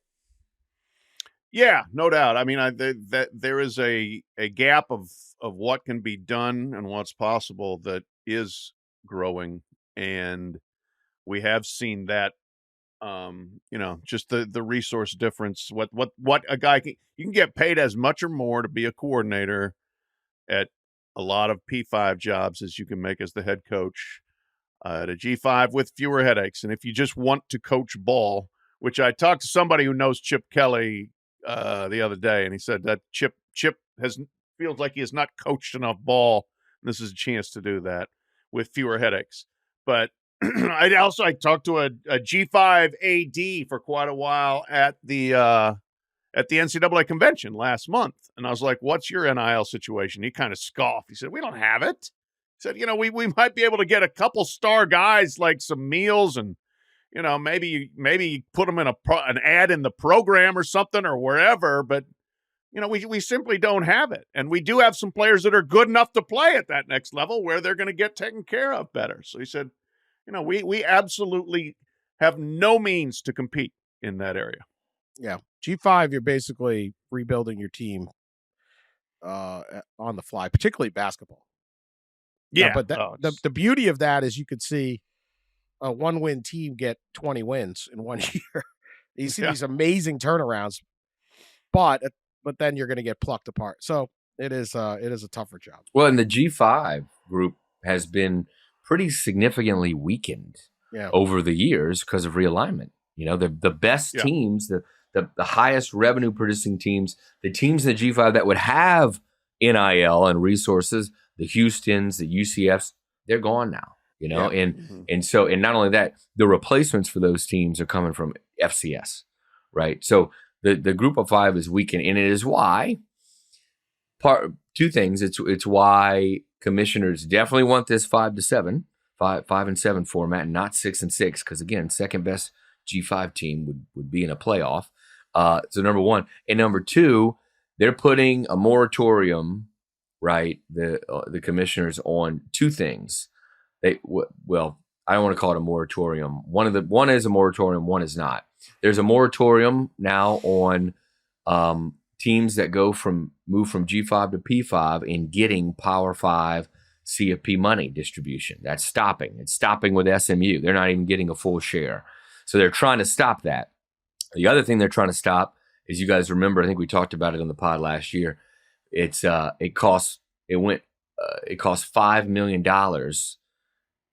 Yeah, no doubt. I mean, that there is a gap of what can be done and what's possible that is growing, and we have seen that. Just the resource difference. What a guy you can get paid as much or more to be a coordinator at a lot of P5 jobs as you can make as the head coach at a G5 with fewer headaches. And if you just want to coach ball, which I talked to somebody who knows Chip Kelly the other day, and he said that Chip feels like he has not coached enough ball. And this is a chance to do that with fewer headaches. But I talked to a G5 AD for quite a while at the NCAA convention last month, and I was like, "What's your NIL situation?" He kind of scoffed. He said, "We don't have it." He said, we might be able to get a couple star guys, like some meals, and maybe put them in an ad in the program or something or wherever, but we simply don't have it. And we do have some players that are good enough to play at that next level where they're going to get taken care of better. So he said, we absolutely have no means to compete in that area. Yeah. G5, you're basically rebuilding your team on the fly, particularly basketball. Yeah. But the beauty of that is you could see a 1-win team get 20 wins in 1 year. You see these amazing turnarounds, but then you're going to get plucked apart. So it is a tougher job. Well, and the G5 group has been pretty significantly weakened over the years because of realignment. The best teams, the highest revenue producing teams, the teams in the G5 that would have NIL and resources, the Houstons, the UCFs, they're gone now. And so not only that, the replacements for those teams are coming from FCS, right? So the group of five is weakened, and it is why two things. It's why commissioners definitely want this 5-7 format, and not 6-6, because again, second best G5 team would be in a playoff. So number one, and number two, they're putting a moratorium, right? The commissioners on two things. I don't want to call it a moratorium. One is a moratorium, one is not. There's a moratorium now on teams that move from G5 to P5 in getting Power 5 CFP money distribution. That's stopping. It's stopping with SMU. They're not even getting a full share. So they're trying to stop that. The other thing they're trying to stop is, you guys remember, I think we talked about it on the pod last year. It cost $5 million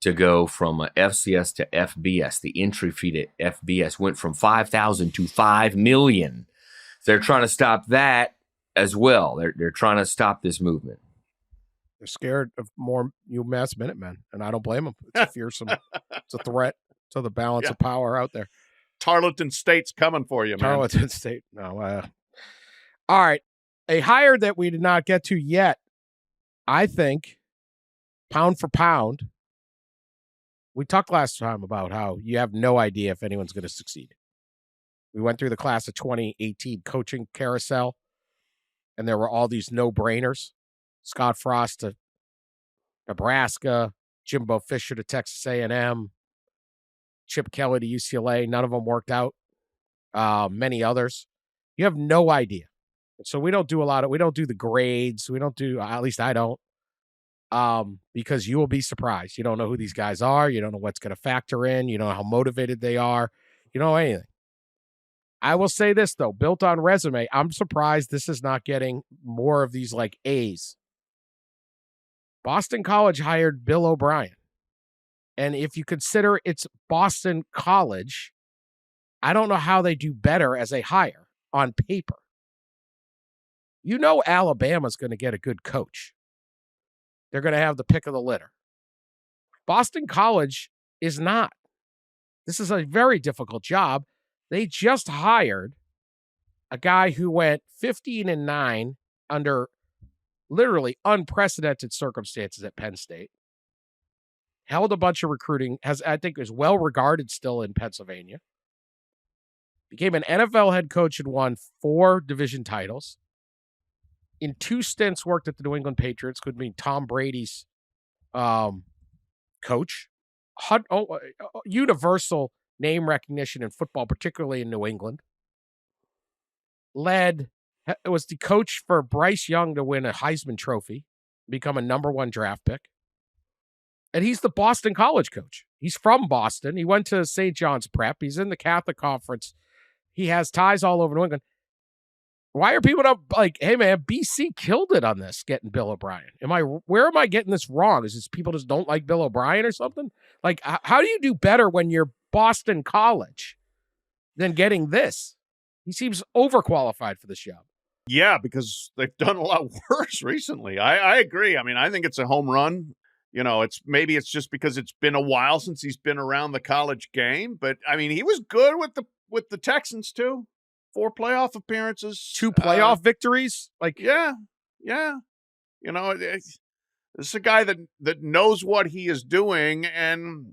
to go from FCS to FBS. The entry fee to FBS went from $5,000 to $5 million. So they're trying to stop that as well. They're trying to stop this movement. They're scared of more UMass Minutemen, and I don't blame them. It's a fearsome, it's a threat to the balance of power out there. Tarleton State's coming for you, man. Tarleton State. No. All right. A hire that we did not get to yet, I think, pound for pound. We talked last time about how you have no idea if anyone's going to succeed. We went through the class of 2018 coaching carousel, and there were all these no-brainers. Scott Frost to Nebraska, Jimbo Fisher to Texas A&M, Chip Kelly to UCLA. None of them worked out. Many others. You have no idea. So we don't do the grades. We don't do, at least I don't. Because you will be surprised. You don't know who these guys are. You don't know what's going to factor in. You don't know how motivated they are. You don't know anything. I will say this, though, built on resume, I'm surprised this is not getting more of these like A's. Boston College hired Bill O'Brien. And if you consider it's Boston College, I don't know how they do better as a hire on paper. You know Alabama's going to get a good coach. They're going to have the pick of the litter. Boston College is not. This is a very difficult job. They just hired a guy who went 15-9 under literally unprecedented circumstances at Penn State. Held a bunch of recruiting, I think is well regarded still in Pennsylvania. Became an NFL head coach and won 4 division titles. In 2 stints worked at the New England Patriots, could mean Tom Brady's coach. Universal name recognition in football, particularly in New England. Was the coach for Bryce Young to win a Heisman Trophy, become a #1 draft pick. And he's the Boston College coach. He's from Boston. He went to St. John's Prep. He's in the Catholic Conference. He has ties all over New England. Why are people not like, hey, man, BC killed it on this, getting Bill O'Brien? Where am I getting this wrong? Is this people just don't like Bill O'Brien or something? Like, how do you do better when you're Boston College than getting this? He seems overqualified for this job. Yeah, because they've done a lot worse recently. I agree. I mean, I think it's a home run. You know, it's just because it's been a while since he's been around the college game. But I mean, he was good with the Texans too. 4 playoff appearances, 2 playoff victories. Like, yeah. You know, this is a guy that knows what he is doing and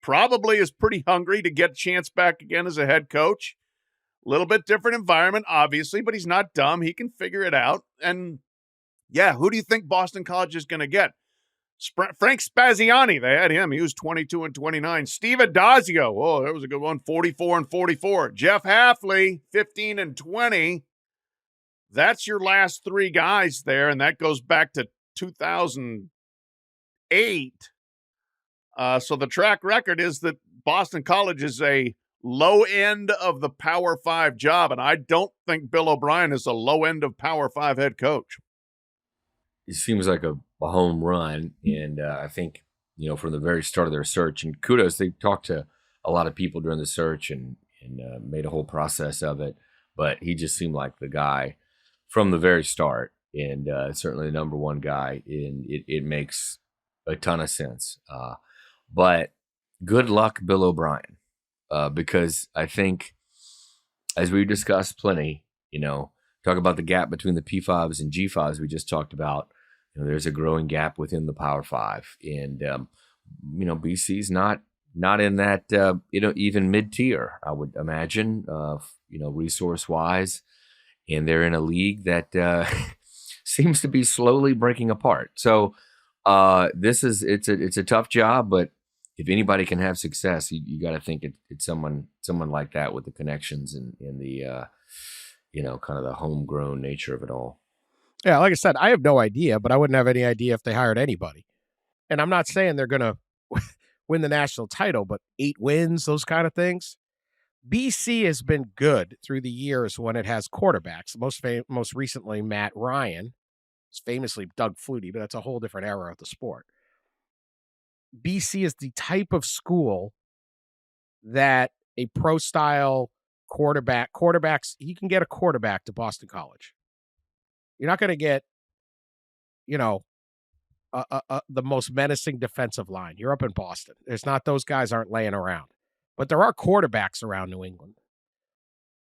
probably is pretty hungry to get a chance back again as a head coach. A little bit different environment, obviously, but he's not dumb. He can figure it out. And yeah, who do you think Boston College is going to get? Frank Spaziani, they had him. He was 22-29. Steve Adazio, oh, that was a good one, 44-44. Jeff Hafley, 15-20. That's your last 3 guys there, and that goes back to 2008. So the track record is that Boston College is a low end of the Power 5 job, and I don't think Bill O'Brien is a low end of Power 5 head coach. It seems like a home run, and I think, you know, from the very start of their search, and kudos, they talked to a lot of people during the search and made a whole process of it, but he just seemed like the guy from the very start, and certainly the #1 guy, and it makes a ton of sense. But good luck, Bill O'Brien, because I think, as we discussed plenty, you know, talk about the gap between the P5s and G5s we just talked about. You know, there's a growing gap within the Power 5, and you know, BC's not in that you know, even mid-tier, I would imagine, you know, resource-wise, and they're in a league that seems to be slowly breaking apart. So it's a tough job, but if anybody can have success, you got to think it's someone like that with the connections and the you know, kind of the homegrown nature of it all. Yeah, like I said, I have no idea, but I wouldn't have any idea if they hired anybody. And I'm not saying they're going to win the national title, but 8 wins, those kind of things. BC has been good through the years when it has quarterbacks. Most recently, Matt Ryan. It's famously Doug Flutie, but that's a whole different era of the sport. BC is the type of school that a pro-style quarterbacks, you can get a quarterback to Boston College. You're not going to get, you know, the most menacing defensive line. You're up in Boston. There's not, those guys aren't laying around. But there are quarterbacks around New England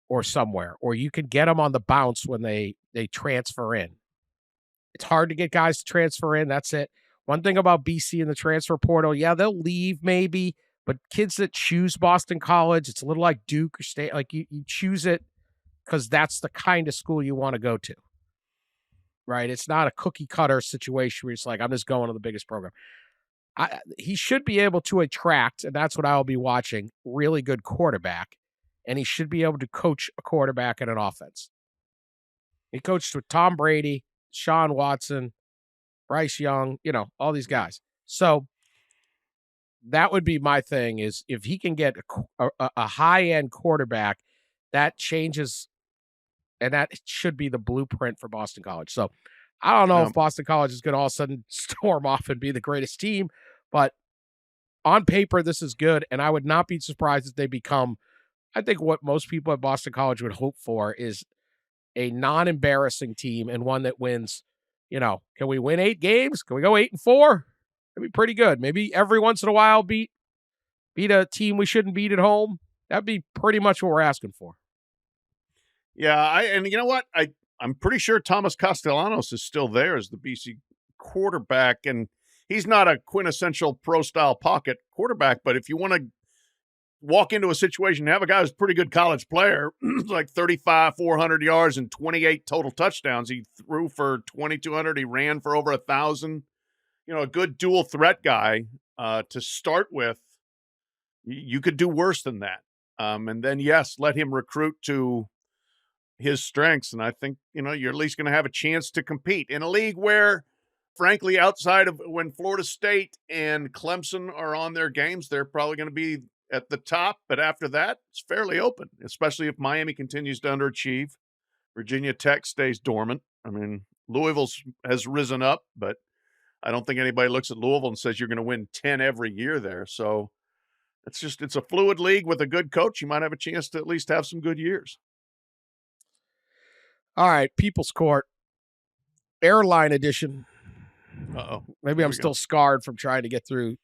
or somewhere, or you can get them on the bounce when they transfer in. It's hard to get guys to transfer in. That's it. One thing about BC in the transfer portal, yeah, they'll leave maybe, but kids that choose Boston College, it's a little like Duke or State. Like you choose it because that's the kind of school you want to go to. Right? It's not a cookie cutter situation where it's like, I'm just going to the biggest program. he should be able to attract, and that's what I'll be watching, really good quarterback, and he should be able to coach a quarterback and an offense. He coached with Tom Brady, Sean Watson, Bryce Young, all these guys. So that would be my thing, is if he can get a high-end quarterback, that changes, and that should be the blueprint for Boston College. So I don't know if Boston College is going to all of a sudden storm off and be the greatest team, but on paper, this is good, and I would not be surprised if they become, I think what most people at Boston College would hope for is a non-embarrassing team and one that wins. Can we win 8 games? Can we go 8-4? That'd be pretty good. Maybe every once in a while beat a team we shouldn't beat at home. That'd be pretty much what we're asking for. Yeah, and you know what? I'm pretty sure Thomas Castellanos is still there as the BC quarterback, and he's not a quintessential pro-style pocket quarterback, but if you want to walk into a situation, have a guy who's a pretty good college player, like 400 yards and 28 total touchdowns. He threw for 2,200. He ran for over 1,000. A good dual threat guy to start with. You could do worse than that. And then, yes, let him recruit to his strengths. And I think, you're at least going to have a chance to compete in a league where, frankly, outside of when Florida State and Clemson are on their games, they're probably going to be at the top. But after that, it's fairly open, especially if Miami continues to underachieve. Virginia Tech stays dormant. I mean, Louisville has risen up, but I don't think anybody looks at Louisville and says you're going to win 10 every year there. So it's a fluid league with a good coach. You might have a chance to at least have some good years. All right, People's Court, airline edition. Uh-oh. Maybe I'm still scarred from trying to get through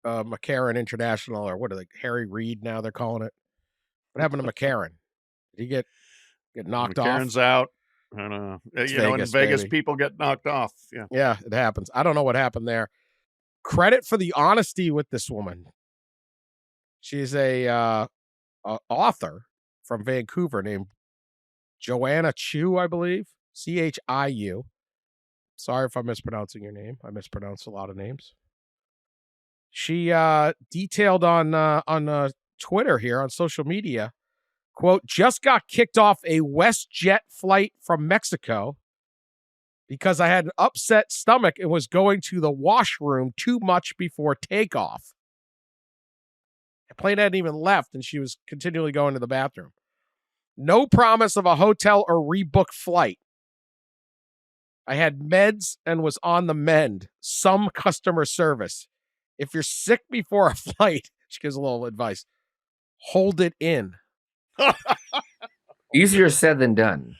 McCarran International, or what are they, Harry Reid now they're calling it. What happened to McCarran? Did he get knocked off? McCarran's out. I don't know. In Vegas, people get knocked off. Yeah. Yeah, it happens. I don't know what happened there. Credit for the honesty with this woman. She's a author from Vancouver named Joanna Chiu, I believe. Chiu. Sorry if I'm mispronouncing your name. I mispronounce a lot of names. She detailed on Twitter here, on social media, quote, just got kicked off a WestJet flight from Mexico because I had an upset stomach and was going to the washroom too much before takeoff. The plane hadn't even left, and she was continually going to the bathroom. No promise of a hotel or rebook flight. I had meds and was on the mend. Some customer service. If you're sick before a flight, she gives a little advice, hold it in. Easier said than done.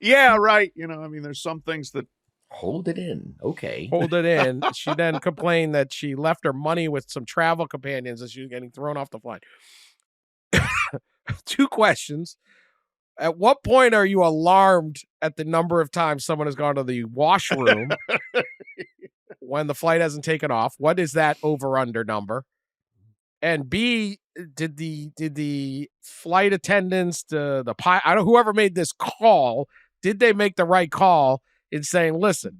Yeah, right. There's some things that hold it in. Okay. Hold it in. She then complained that she left her money with some travel companions as she was getting thrown off the flight. 2 questions. At what point are you alarmed at the number of times someone has gone to the washroom when the flight hasn't taken off? What is that over-under number? And B, did the flight attendants, the pilot, whoever made this call, did they make the right call in saying, listen,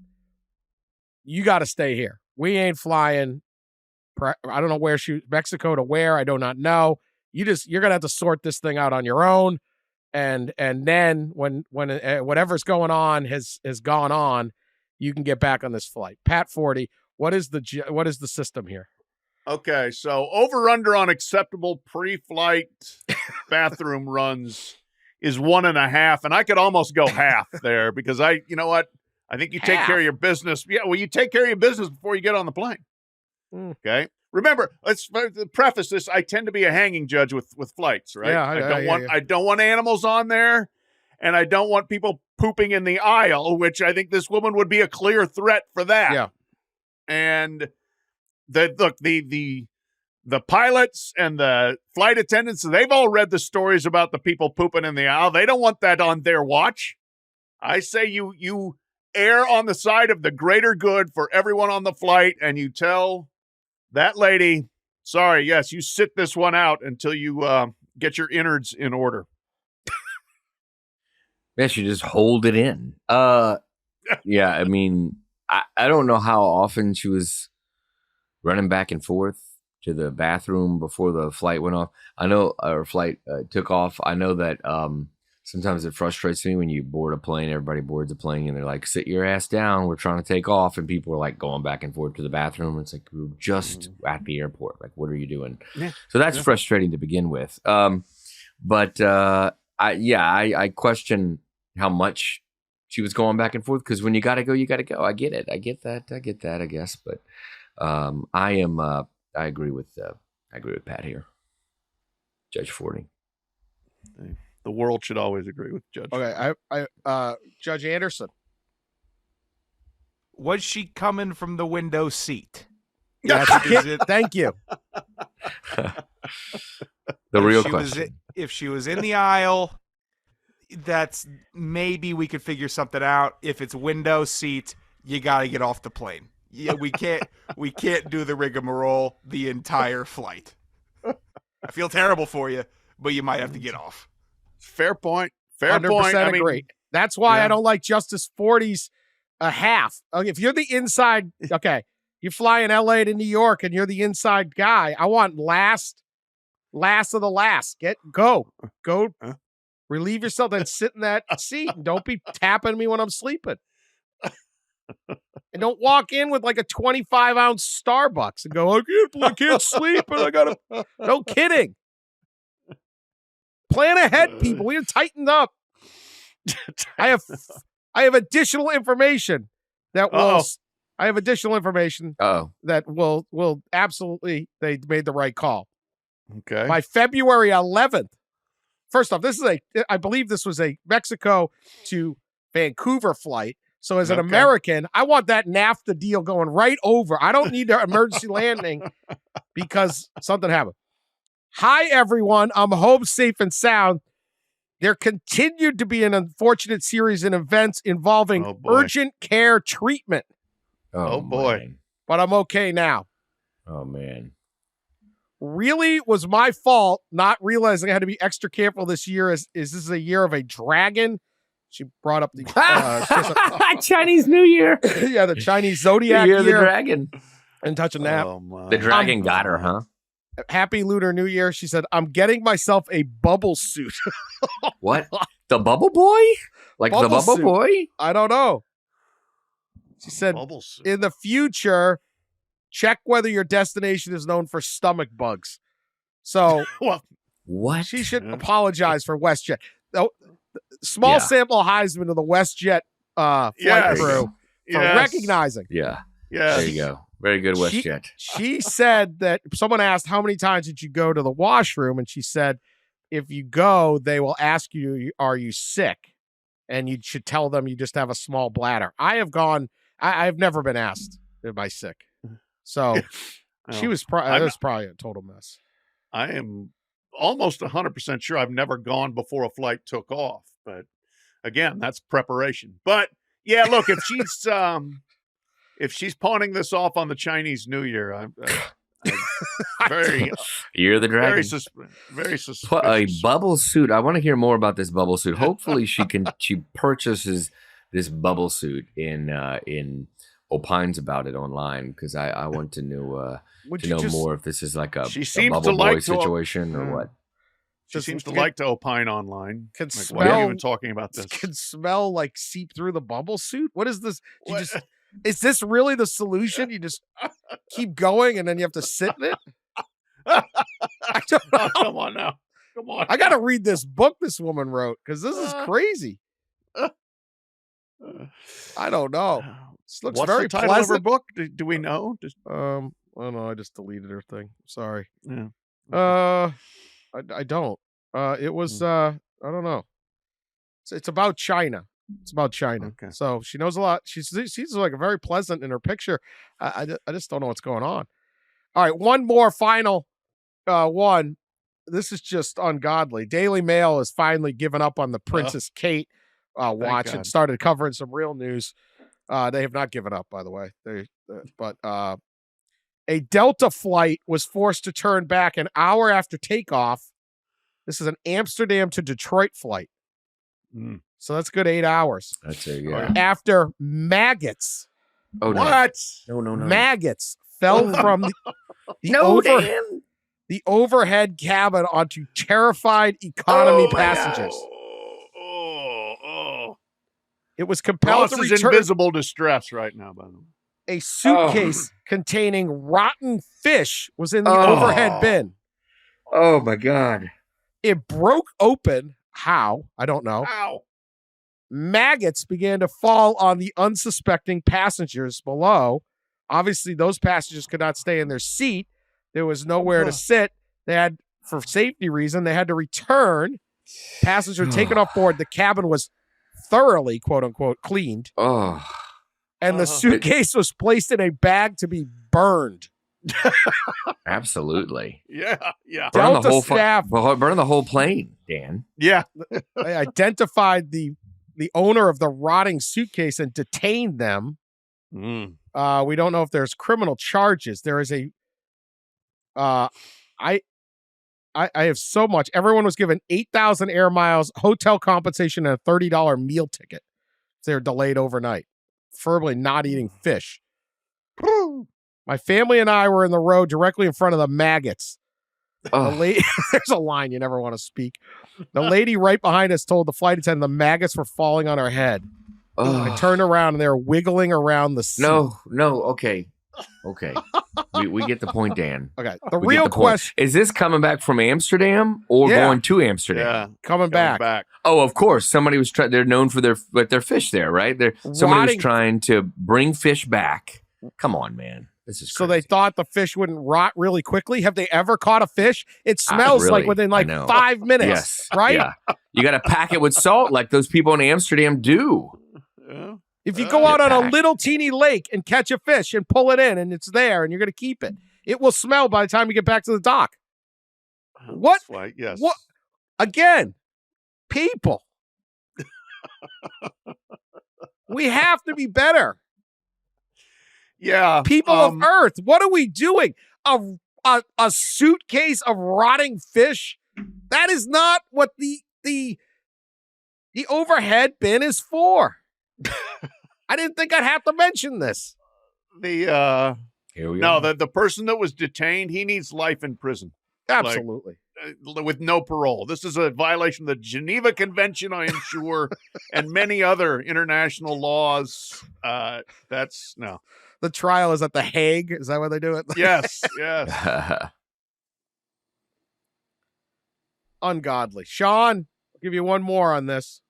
you got to stay here. We ain't flying. I don't know where Mexico to where. I do not know. You're going to have to sort this thing out on your own. And then when whatever's going on has gone on, you can get back on this flight. Pat Forde, what is the system here? Okay, so over-under on acceptable pre-flight bathroom runs is 1.5, and I could almost go half there because you know what? I think you take care of your business. Yeah, well, you take care of your business before you get on the plane. Okay? Remember, let's preface this. I tend to be a hanging judge with flights, right? Yeah, I don't want animals on there, and I don't want people pooping in the aisle, which I think this woman would be a clear threat for that. Yeah. And the pilots and the flight attendants, they've all read the stories about the people pooping in the aisle. They don't want that on their watch. I say you err on the side of the greater good for everyone on the flight, and you tell that lady, sorry, yes, you sit this one out until you get your innards in order. Yes, you just hold it in. Yeah, I mean, I don't know how often she was running back and forth to the bathroom before the flight went off. I know our flight took off. I know that sometimes it frustrates me when you board a plane. Everybody boards a plane and they're like, sit your ass down. We're trying to take off. And people are like going back and forth to the bathroom. It's like, we're just at the airport. Like, what are you doing? Yeah. So that's frustrating to begin with. But I question how much she was going back and forth, because when you got to go, you got to go. I get it. I get that, I guess. But I agree with Pat here. Judge Forde. The world should always agree with Judge. Okay, Judge Anderson. Was she coming from the window seat? Yes, thank you. The real question. If she was in the aisle, that's maybe we could figure something out. If it's window seat, you got to get off the plane. Yeah, we can't do the rigmarole the entire flight. I feel terrible for you, but you might have to get off. Fair point. Fair point. I mean, agree. That's why I don't like Justice Forde's half. Okay, if you're the inside, okay, you fly in LA to New York and you're the inside guy. I want last of the last. Go, relieve yourself, then sit in that seat and don't be tapping me when I'm sleeping. And don't walk in with like a 25-ounce Starbucks and go, I can't sleep and I gotta. No kidding. Plan ahead, people. We have tightened up. I have additional information that will. I have additional information that will absolutely. They made the right call. Okay. By February 11th. First off, I believe this was a Mexico to Vancouver flight. So as an American, I want that NAFTA deal going right over. I don't need an emergency landing because something happened. Hi, everyone. I'm home safe and sound. There continued to be an unfortunate series of events involving urgent care treatment. Oh boy. Man. But I'm okay now. Oh, man. Really was my fault not realizing I had to be extra careful this year. Is this is a year of a dragon? She brought up the Chinese New Year. Yeah, the Chinese zodiac year. The dragon. And touching that. The dragon got her, huh? Happy Lunar New Year. She said, I'm getting myself a bubble suit. What? The bubble boy? Like the bubble suit. boy? I don't know. She said, in the future, check whether your destination is known for stomach bugs. So what? She should apologize for WestJet. Small sample Heisman to the WestJet flight crew for recognizing. Yeah. There you go. Very good, WestJet. She said that someone asked, how many times did you go to the washroom? And she said, if you go, they will ask you, are you sick? And you should tell them you just have a small bladder. I have gone, I've never been asked, am I sick? So she was that was probably a total mess. I am almost 100% sure I've never gone before a flight took off. But again, that's preparation. But yeah, look, if she's pawning this off on the Chinese New Year, I'm very you're the dragon. Very suspicious. A bubble suit. I want to hear more about this bubble suit. Hopefully, she purchases this bubble suit in opines about it online, because I want to know more if this is like a bubble boy situation or what. She seems to like to opine online. Can like, smell. why are you even talking about this? Can smell like seep through the bubble suit. What is this? Is this really the solution? You just keep going and then you have to sit in it? I don't know. Come on now. Come on. I got to read this book this woman wrote because this is crazy. I don't know. This looks What's very the title pleasant. of her book? Do we know? I don't know. I just deleted her thing. Sorry. Yeah. I don't. It was I don't know. It's about China. It's about China. Okay. So she knows a lot. She seems like a very pleasant in her picture. I just don't know what's going on. All right, one more final one. This is just ungodly. Daily Mail has finally given up on the Princess Kate watch and started covering some real news. They have not given up, by the way. But a Delta flight was forced to turn back an hour after takeoff. This is an Amsterdam to Detroit flight. So that's a good 8 hours. That's it, yeah. After maggots. Oh, what? No. Maggots fell from the overhead cabin onto terrified economy passengers. It was compelled Ross to is return in visible distress right now, by the way. a suitcase containing rotten fish was in the overhead bin. Oh my God. It broke open. How? I don't know. Ow. Maggots began to fall on the unsuspecting passengers below. Obviously, those passengers could not stay in their seat. There was nowhere to sit. They had, for safety reason, they had to return. Passengers were taken off board. The cabin was thoroughly, quote unquote, cleaned. And the suitcase was placed in a bag to be burned. Absolutely. Yeah. Burn Delta staff burn the whole plane, Dan. Yeah. they identified the owner of the rotting suitcase and detained them. We don't know if there's criminal charges. There is a I have so much. Everyone was given 8,000 air miles, hotel compensation, and a $30 meal ticket. They're delayed overnight. Preferably not eating fish. My family and I were in the road directly in front of the maggots. There's a line you never want to speak. The lady right behind us told the flight attendant the maggots were falling on her head. I turned around and they were wiggling around the seat. No, okay. We get the point, Dan. Okay. The real question is this coming back from Amsterdam or going to Amsterdam? Yeah. Coming back. Oh, of course. Somebody was trying. They're known for their fish there, right? Somebody was trying to bring fish back. Come on, man. This is crazy. So they thought the fish wouldn't rot really quickly. Have they ever caught a fish? It smells like within 5 minutes. Yes. Right? Yeah. You got to pack it with salt like those people in Amsterdam do. Yeah. If you go out on a little teeny lake and catch a fish and pull it in and it's there and you're going to keep it, it will smell by the time you get back to the dock. What? Right, yes. What? Again, people. We have to be better. Yeah. People of Earth, what are we doing? A suitcase of rotting fish? That is not what the overhead bin is for. I didn't think I'd have to mention this. Here we go. go. The person that was detained, he needs life in prison. Absolutely. With no parole. This is a violation of the Geneva Convention, I am sure, and many other international laws. That's no. The trial is at The Hague. Is that where they do it? Yes. Ungodly. Shawn, I'll give you one more on this.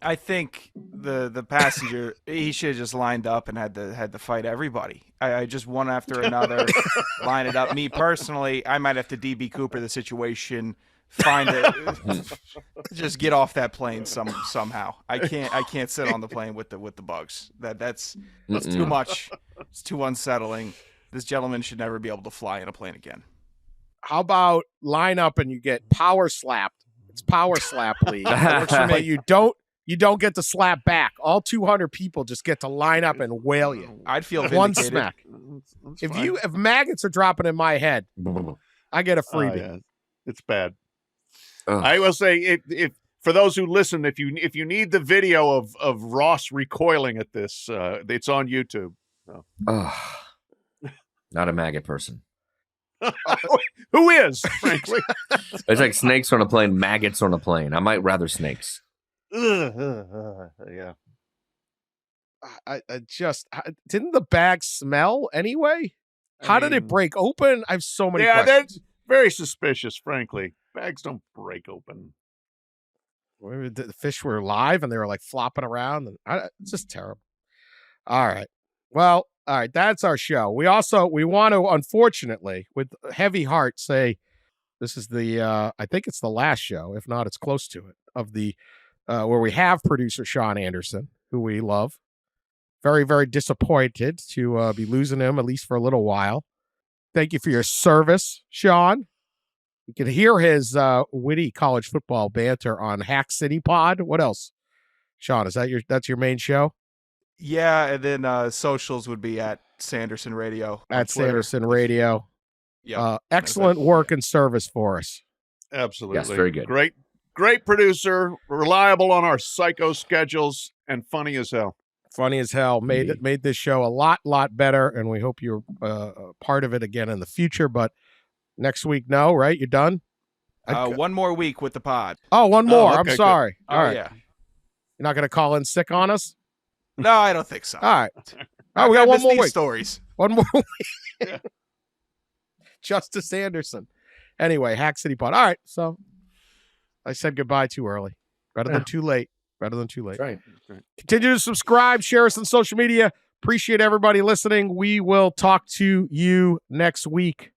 I think the passenger, he should have just lined up and had to fight everybody. I just one after another line it up. Me personally, I might have to DB Cooper the situation, find it, just get off that plane somehow. I can't sit on the plane with the bugs. That's too much. It's too unsettling. This gentleman should never be able to fly in a plane again. How about line up and you get power slapped? It's power slap league. But you don't get to slap back. All 200 people just get to line up and whale you. I'd feel one vindicated. smack. If maggots are dropping in my head, I get a freebie. Yeah. It's bad. I will say, if for those who listen, if you need the video of Ross recoiling at this, it's on YouTube. So. Not a maggot person. Who is, frankly? It's like snakes on a plane, maggots on a plane. I might rather snakes. Yeah. I just didn't the bag smell anyway? How did it break open? I have so many questions. That's very suspicious, frankly. Bags don't break open. Maybe the fish were alive and they were like flopping around. And it's just terrible. All right. Well, all right. That's our show. We want to, unfortunately, with heavy heart, say this is I think it's the last show. If not, it's close to it, of the where we have producer Shawn Anderson, who we love. Very, very disappointed to be losing him, at least for a little while. Thank you for your service, Shawn. You can hear his witty college football banter on Hack City Pod. What else? Shawn, that's your main show? Yeah, and then socials would be at Sanderson Radio. At Sanderson Radio. Yeah. Excellent work and service for us. Absolutely. Yes, very good. Great producer, reliable on our psycho schedules, and funny as hell. Funny as hell. Made this show a lot better, and we hope you're part of it again in the future. But next week, no, right? You're done? One more week with the pod. Oh, one more. okay, I'm good. sorry. All right. Yeah. You're not going to call in sick on us? No, I don't think so. All right. All right, we got one more week. Stories. One more week. Justice Anderson. Anyway, Hack City Pod. All right. So I said goodbye too early. Better than too late. Better than too late. That's right. Continue to subscribe, share us on social media. Appreciate everybody listening. We will talk to you next week.